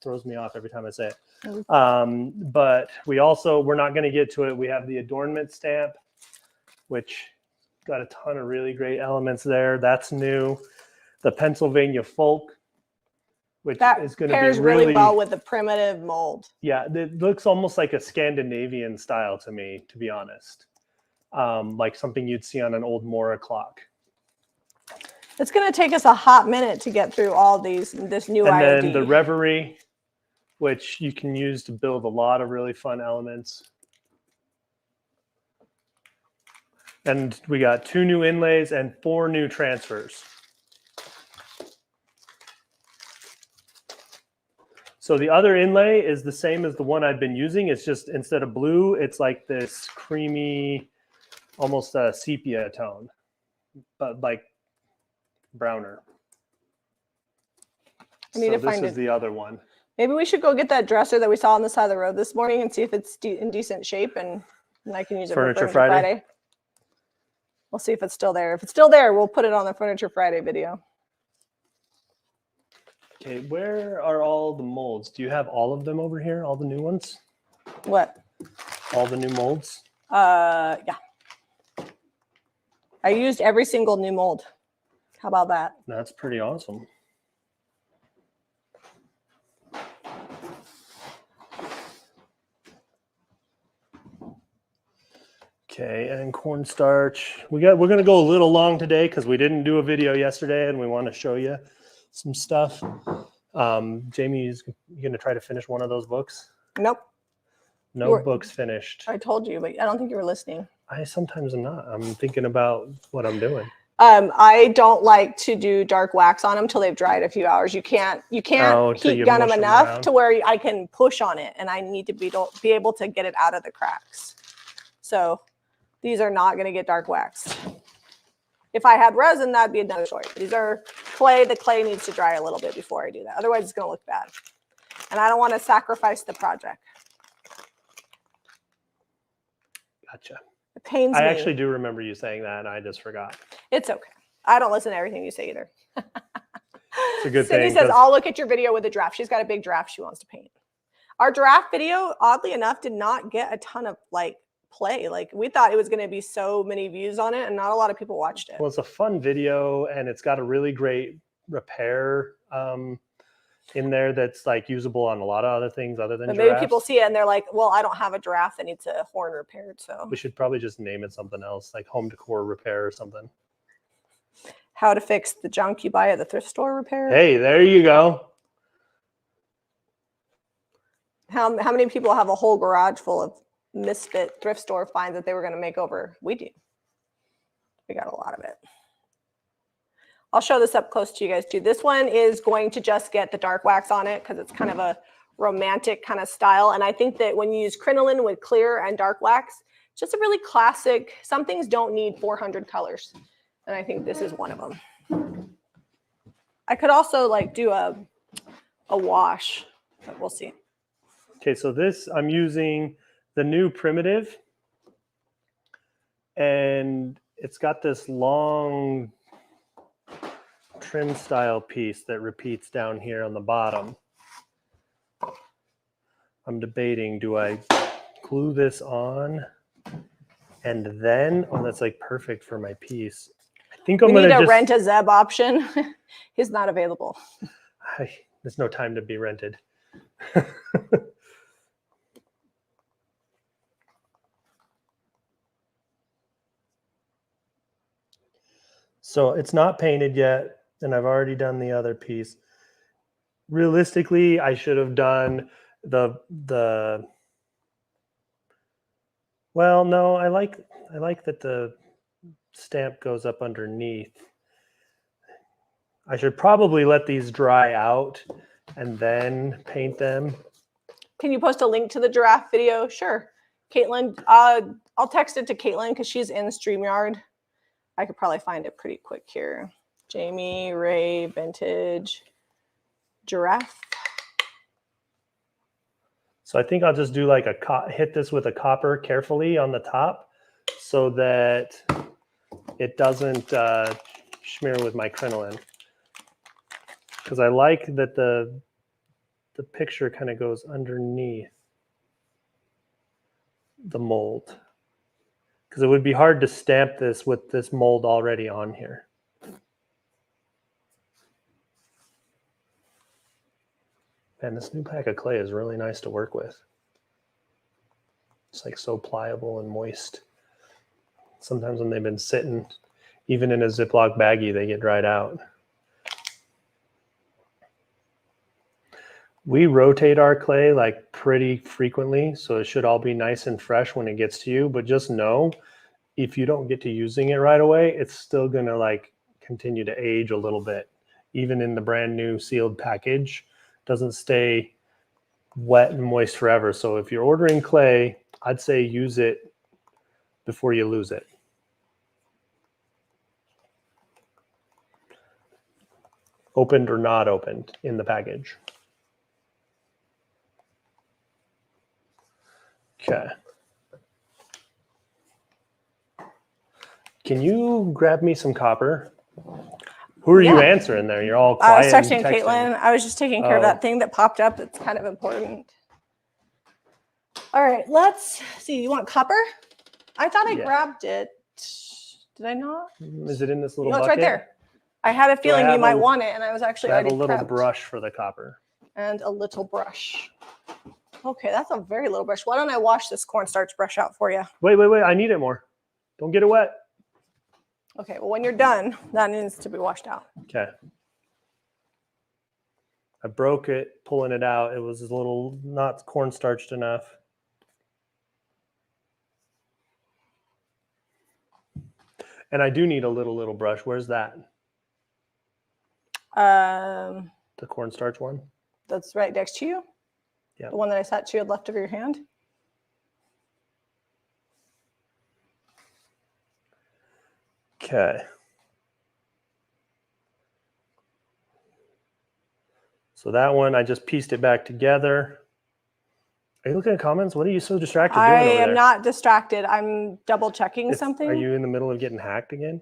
Speaker 2: throws me off every time I say it. But we're not going to get to it. We have the adornment stamp, which got a ton of really great elements there. That's new. The Pennsylvania folk, which is going to be
Speaker 1: pairs really well with the primitive mold.
Speaker 2: Yeah, it looks almost like a Scandinavian style to me, to be honest. Like something you'd see on an old Mora clock.
Speaker 1: It's going to take us a hot minute to get through all this new IOD.
Speaker 2: And then the Reverie, which you can use to build a lot of really fun elements. And we got 2 new inlays and 4 new transfers. So the other inlay is the same as the one I've been using. It's just instead of blue, it's like this creamy, almost a sepia tone, but like browner.
Speaker 1: I need to find it.
Speaker 2: This is the other one.
Speaker 1: Maybe we should go get that dresser that we saw on the side of the road this morning and see if it's in decent shape, and I can use it for Furniture Friday. We'll see if it's still there. If it's still there, we'll put it on the Furniture Friday video.
Speaker 2: Okay, where are all the molds? Do you have all of them over here? All the new ones?
Speaker 1: What?
Speaker 2: All the new molds?
Speaker 1: Yeah. I used every single new mold. How about that?
Speaker 2: That's pretty awesome. Okay, and cornstarch. We're gonna go a little long today because we didn't do a video yesterday, and we want to show you some stuff. Jamie, is you gonna try to finish one of those books?
Speaker 1: Nope.
Speaker 2: No books finished.
Speaker 1: I told you, but I don't think you were listening.
Speaker 2: I sometimes am not. I'm thinking about what I'm doing.
Speaker 1: I don't like to do dark wax on them till they've dried a few hours. You can't heat gun them enough to where I can push on it, and I need to be able to get it out of the cracks. So these are not going to get dark waxed. If I had resin, that'd be another story. These are clay. The clay needs to dry a little bit before I do that. Otherwise, it's going to look bad. and I don't want to sacrifice the project.
Speaker 2: Gotcha.
Speaker 1: It pains me.
Speaker 2: I actually do remember you saying that, and I just forgot.
Speaker 1: It's okay. I don't listen to everything you say either.
Speaker 2: It's a good
Speaker 1: Sydney
Speaker 2: thing.
Speaker 1: says, I'll look at your video with a draft. She's got a big draft she wants to paint. Our draft video, oddly enough, did not get a ton of play. Like we thought it was going to be so many views on it, and not a lot of people watched it.
Speaker 2: Well, it's a fun video, and it's got a really great repair in there that's like usable on a lot of other things other than
Speaker 1: But
Speaker 2: giraffes.
Speaker 1: maybe people see it and they're like, well, I don't have a giraffe that needs a horn repaired. So
Speaker 2: we should probably just name it something else, like home decor repair or something.
Speaker 1: How to fix the junk you buy at the thrift store repair.
Speaker 2: Hey, there you go.
Speaker 1: How many people have a whole garage full of misfit thrift store finds that they were going to make over? We do. We got a lot of it. I'll show this up close to you guys too. This one is going to just get the dark wax on it because it's kind of a romantic kind of style. And I think that when you use crinoline with clear and dark wax, it's just a really classic. Some things don't need 400 colors. And I think this is one of them. I could also like do a wash, but we'll see.
Speaker 2: Okay, so this, I'm using the new Primitive. And it's got this long trim style piece that repeats down here on the bottom. I'm debating, do I glue this on and then, oh, that's like perfect for my piece. I think I'm going to just
Speaker 1: rent a Zeb option. He's not available.
Speaker 2: There's no time to be rented. So it's not painted yet, and I've already done the other piece. Realistically, I should have done the well, no, I like that the stamp goes up underneath. I should probably let these dry out and then paint them.
Speaker 1: Can you post a link to the giraffe video? Sure. Caitlin, I'll text it to Caitlin because she's in StreamYard. I could probably find it pretty quick here. Jamie, Ray, vintage, giraffe.
Speaker 2: So I think I'll just do like hit this with a copper carefully on the top so that it doesn't smear with my crinoline. Because I like that the picture kind of goes underneath the mold. Because it would be hard to stamp this with this mold already on here. Man, this new pack of clay is really nice to work with. It's like so pliable and moist. Sometimes when they've been sitting, even in a Ziploc baggie, they get dried out. We rotate our clay like pretty frequently, so it should all be nice and fresh when it gets to you. But just know, if you don't get to using it right away, it's still gonna like continue to age a little bit. Even in the brand new sealed package, it doesn't stay wet and moist forever. So if you're ordering clay, I'd say use it before you lose it. Opened or not opened in the package. Okay. Can you grab me some copper? Who are you answering there? You're all quiet.
Speaker 1: I was texting Caitlin. I was just taking care of that thing that popped up. It's kind of important. All right, let's see. You want copper? I thought I grabbed it. Did I not?
Speaker 2: Is it in this little bucket?
Speaker 1: It's right there. I had a feeling you might want it, and I was actually already prepped.
Speaker 2: I have a little brush for the copper.
Speaker 1: And a little brush. Okay, that's a very little brush. Why don't I wash this cornstarch brush out for you?
Speaker 2: Wait. I need it more. Don't get it wet.
Speaker 1: Okay, well, when you're done, that needs to be washed out.
Speaker 2: Okay. I broke it, pulling it out. It was a little not cornstarched enough. And I do need a little brush. Where's that? The cornstarch one?
Speaker 1: That's right next to you?
Speaker 2: Yeah.
Speaker 1: The one that I sat to your left of your hand?
Speaker 2: Okay. So that one, I just pieced it back together. Are you looking at comments? What are you so distracted
Speaker 1: I
Speaker 2: doing over
Speaker 1: am
Speaker 2: there?
Speaker 1: not distracted. I'm double checking something.
Speaker 2: Are you in the middle of getting hacked again?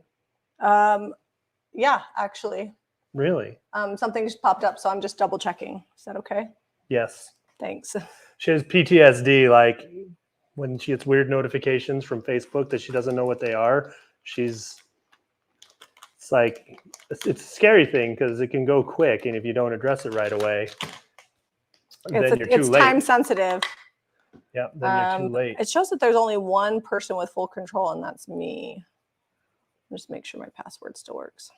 Speaker 1: Yeah, actually.
Speaker 2: Really?
Speaker 1: Something just popped up, so I'm just double checking. Is that okay?
Speaker 2: Yes.
Speaker 1: Thanks.
Speaker 2: She has PTSD, like when she gets weird notifications from Facebook that she doesn't know what they are. It's a scary thing because it can go quick, and if you don't address it right away, then you're too
Speaker 1: It's
Speaker 2: late.
Speaker 1: time sensitive.
Speaker 2: Yeah, then you're too late.
Speaker 1: It shows that there's only one person with full control, and that's me. Just make sure my password still works.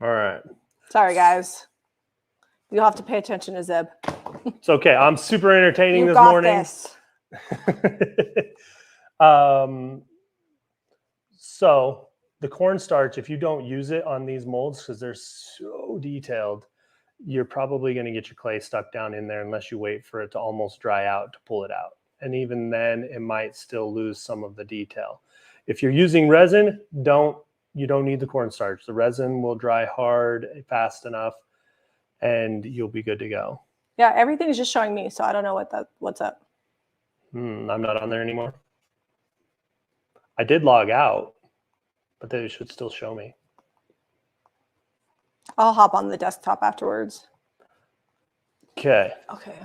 Speaker 2: All right.
Speaker 1: Sorry, guys. You'll have to pay attention to Zeb.
Speaker 2: It's okay. I'm super entertaining
Speaker 1: You
Speaker 2: this
Speaker 1: got
Speaker 2: morning.
Speaker 1: this.
Speaker 2: So the cornstarch, if you don't use it on these molds because they're so detailed, you're probably going to get your clay stuck down in there unless you wait for it to almost dry out to pull it out. And even then, it might still lose some of the detail. If you're using resin, you don't need the cornstarch. The resin will dry hard fast enough, and you'll be good to go.
Speaker 1: Yeah, everything's just showing me, so I don't know what's up.
Speaker 2: I'm not on there anymore. I did log out, but they should still show me.
Speaker 1: I'll hop on the desktop afterwards.
Speaker 2: Okay.
Speaker 1: Okay.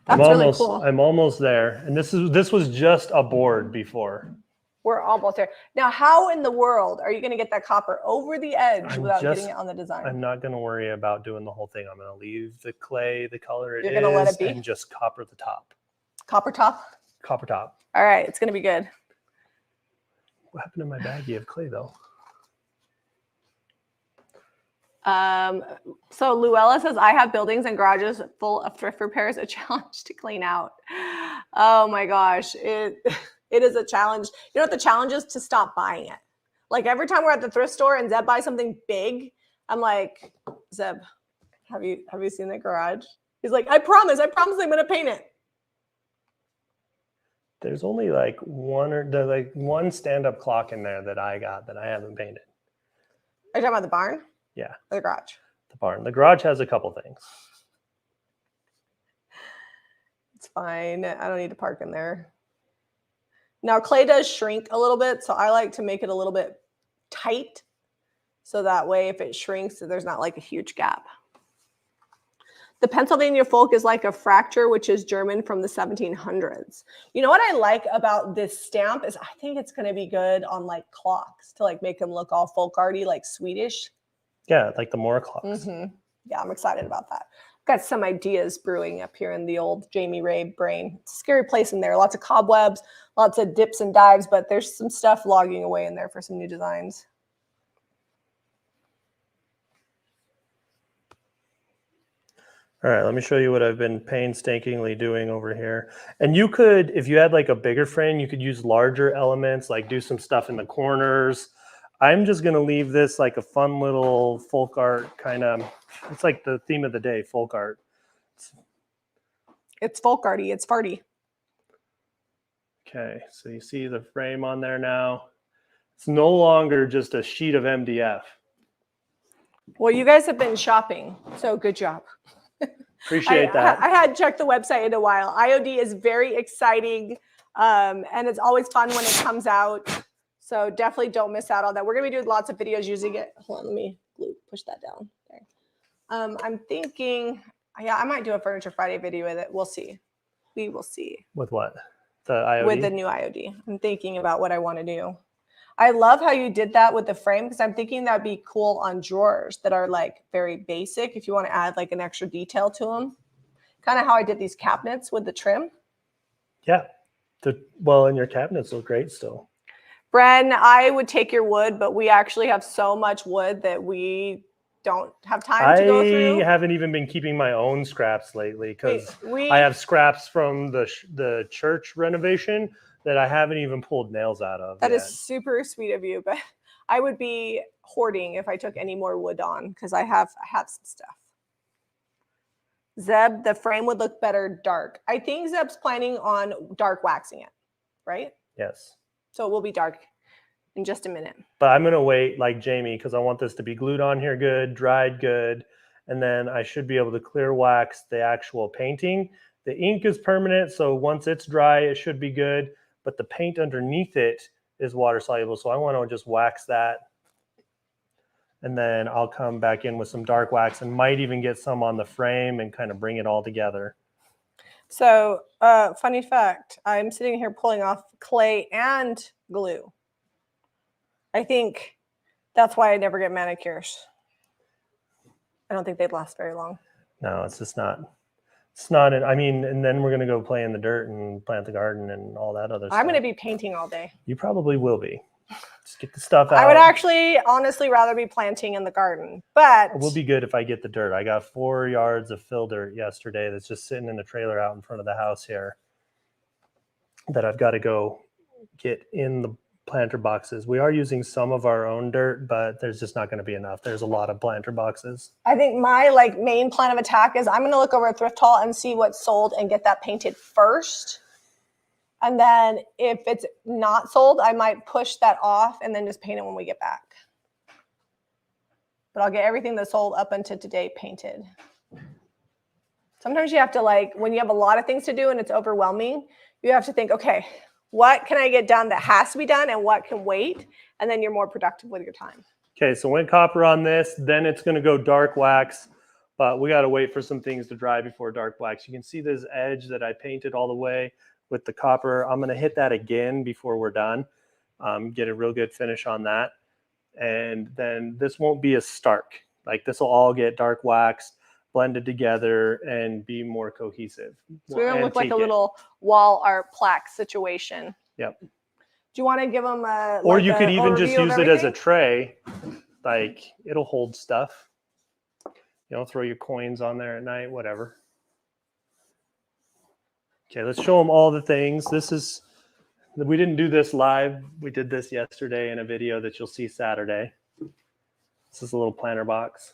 Speaker 1: That's really cool.
Speaker 2: I'm almost there. And this was just a board before.
Speaker 1: We're almost there. Now, how in the world are you going to get that copper over the edge without getting it on the design?
Speaker 2: I'm not going to worry about doing the whole thing. I'm going to leave the clay the color
Speaker 1: You're going to let it be?
Speaker 2: And just copper the top.
Speaker 1: Copper top?
Speaker 2: Copper top.
Speaker 1: All right. It's going to be good.
Speaker 2: What happened to my baggie of clay, though?
Speaker 1: So Luella says, I have buildings and garages full of thrift repairs, a challenge to clean out. Oh my gosh. It is a challenge. You know what the challenge is? To stop buying it. Like every time we're at the thrift store and Zeb buys something big, I'm like, Zeb, have you seen the garage? He's like, I promise I'm going to paint it.
Speaker 2: There's only like one stand-up clock in there that I got that I haven't painted.
Speaker 1: Are you talking about the barn?
Speaker 2: Yeah.
Speaker 1: Or the garage?
Speaker 2: The barn. The garage has a couple things.
Speaker 1: It's fine. I don't need to park in there. Now, clay does shrink a little bit, so I like to make it a little bit tight. So that way, if it shrinks, there's not like a huge gap. The Pennsylvania folk is like a fracture, which is German from the 1700s. You know what I like about this stamp is I think it's going to be good on like clocks to like make them look all folk arty, like Swedish.
Speaker 2: Yeah, like the Moore clocks.
Speaker 1: Mm-hmm. Yeah, I'm excited about that. Got some ideas brewing up here in the old Jamie Ray brain. It's a scary place in there. Lots of cobwebs, lots of dips and dives, but there's some stuff logging away in there for some new designs.
Speaker 2: All right, let me show you what I've been painstakingly doing over here. And you could, if you had like a bigger frame, you could use larger elements, like do some stuff in the corners. I'm just going to leave this like a fun little folk art kind of, it's like the theme of the day, folk art.
Speaker 1: It's folk arty, it's farty.
Speaker 2: Okay, so you see the frame on there now. It's no longer just a sheet of MDF.
Speaker 1: Well, you guys have been shopping, so good job.
Speaker 2: Appreciate that.
Speaker 1: I had checked the website in a while. IOD is very exciting, and it's always fun when it comes out. So definitely don't miss out on that. We're going to be doing lots of videos using it. Hold on, let me push that down. Okay. I'm thinking, yeah, I might do a Furniture Friday video with it. We'll see. We will see.
Speaker 2: With what? The IOD?
Speaker 1: With the new IOD. I'm thinking about what I want to do. I love how you did that with the frame because I'm thinking that'd be cool on drawers that are like very basic if you want to add like an extra detail to them. Kind of how I did these cabinets with the trim.
Speaker 2: Yeah. Well, and your cabinets look great still.
Speaker 1: Bren, I would take your wood, but we actually have so much wood that we don't have time to go through.
Speaker 2: I haven't even been keeping my own scraps lately because I have scraps from the church renovation that I haven't even pulled nails out of.
Speaker 1: That is super sweet of you, but I would be hoarding if I took any more wood on because I have some stuff. Zeb, the frame would look better dark. I think Zeb's planning on dark waxing it, right?
Speaker 2: Yes.
Speaker 1: So it will be dark in just a minute.
Speaker 2: But I'm going to wait like Jamie because I want this to be glued on here good, dried good, and then I should be able to clear wax the actual painting. The ink is permanent, so once it's dry, it should be good, but the paint underneath it is water soluble, so I want to just wax that. And then I'll come back in with some dark wax and might even get some on the frame and kind of bring it all together.
Speaker 1: So, funny fact, I'm sitting here pulling off clay and glue. I think that's why I never get manicures. I don't think they'd last very long.
Speaker 2: No, it's just not. It's not. I mean, and then we're going to go play in the dirt and plant the garden and all that other stuff.
Speaker 1: I'm going to be painting all day.
Speaker 2: You probably will be. Just get the stuff out.
Speaker 1: I would actually, honestly, rather be planting in the garden, but
Speaker 2: it will be good if I get the dirt. I got 4 yards of fill dirt yesterday that's just sitting in the trailer out in front of the house here that I've got to go get in the planter boxes. We are using some of our own dirt, but there's just not going to be enough. There's a lot of planter boxes.
Speaker 1: I think my main plan of attack is I'm going to look over a thrift haul and see what's sold and get that painted first. And then if it's not sold, I might push that off and then just paint it when we get back. But I'll get everything that's sold up until today painted. Sometimes you have to when you have a lot of things to do and it's overwhelming, you have to think, okay, what can I get done that has to be done and what can wait? And then you're more productive with your time.
Speaker 2: Okay, so went copper on this, then it's going to go dark wax, but we got to wait for some things to dry before dark wax. You can see this edge that I painted all the way with the copper. I'm going to hit that again before we're done, get a real good finish on that. And then this won't be as stark. This will all get dark waxed, blended together, and be more cohesive.
Speaker 1: So we're going to look like a little wall art plaque situation.
Speaker 2: Yep.
Speaker 1: Do you want to give them a
Speaker 2: Or you could even just use it as a tray. It'll hold stuff. Throw your coins on there at night, whatever. Okay, let's show them all the things. We didn't do this live. We did this yesterday in a video that you'll see Saturday. This is a little planter box.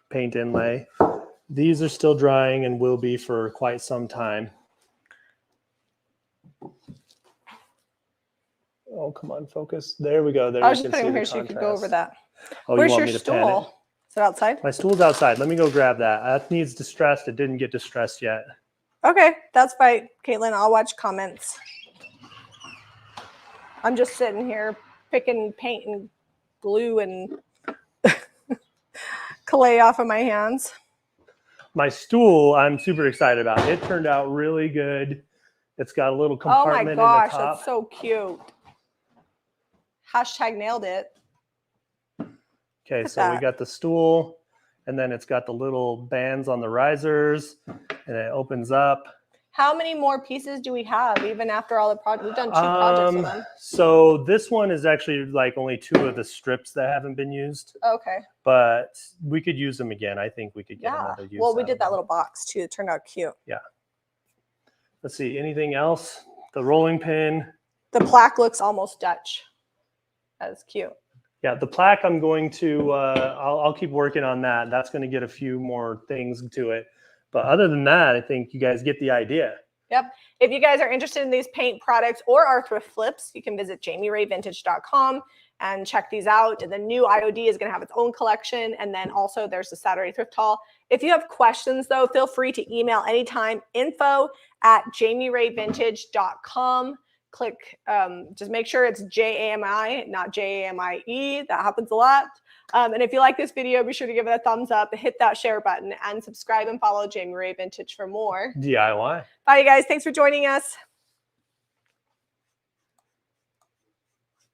Speaker 2: Paint inlay. These are still drying and will be for quite some time. Oh, come on, focus. There we go. There
Speaker 1: I was just putting them here so you could go over that.
Speaker 2: Oh,
Speaker 1: where's your stool? Is it outside?
Speaker 2: My stool's outside. Let me go grab that. That needs distressed. It didn't get distressed yet.
Speaker 1: Okay, that's fine, Caitlin. I'll watch comments. I'm just sitting here picking paint and glue and clay off of my hands.
Speaker 2: My stool, I'm super excited about. It turned out really good. It's got a little compartment in the top.
Speaker 1: Oh my gosh, that's so cute. Hashtag nailed it.
Speaker 2: Okay, so we got the stool, and then it's got the little bands on the risers, and it opens up.
Speaker 1: How many more pieces do we have, even after all the projects? We've done 2 projects with them.
Speaker 2: So this one is actually only 2 of the strips that haven't been used.
Speaker 1: Okay.
Speaker 2: But we could use them again. I think we could get another use.
Speaker 1: Well, we did that little box too. It turned out cute.
Speaker 2: Yeah. Let's see. Anything else? The rolling pin.
Speaker 1: The plaque looks almost Dutch. That's cute.
Speaker 2: Yeah, the plaque, I'm going to, I'll keep working on that. That's going to get a few more things to it. But other than that, I think you guys get the idea.
Speaker 1: Yep. If you guys are interested in these paint products or our thrift flips, you can visit JamieRayVintage.com and check these out. The new IOD is going to have its own collection. And then also there's the Saturday thrift haul. If you have questions, though, feel free to email anytime, info@JamieRayVintage.com. Click, just make sure it's JAMI, not JAMIE. That happens a lot. And if you like this video, be sure to give it a thumbs up, hit that share button, and subscribe and follow Jamie Ray Vintage for more
Speaker 2: DIY.
Speaker 1: Bye, you guys. Thanks for joining us.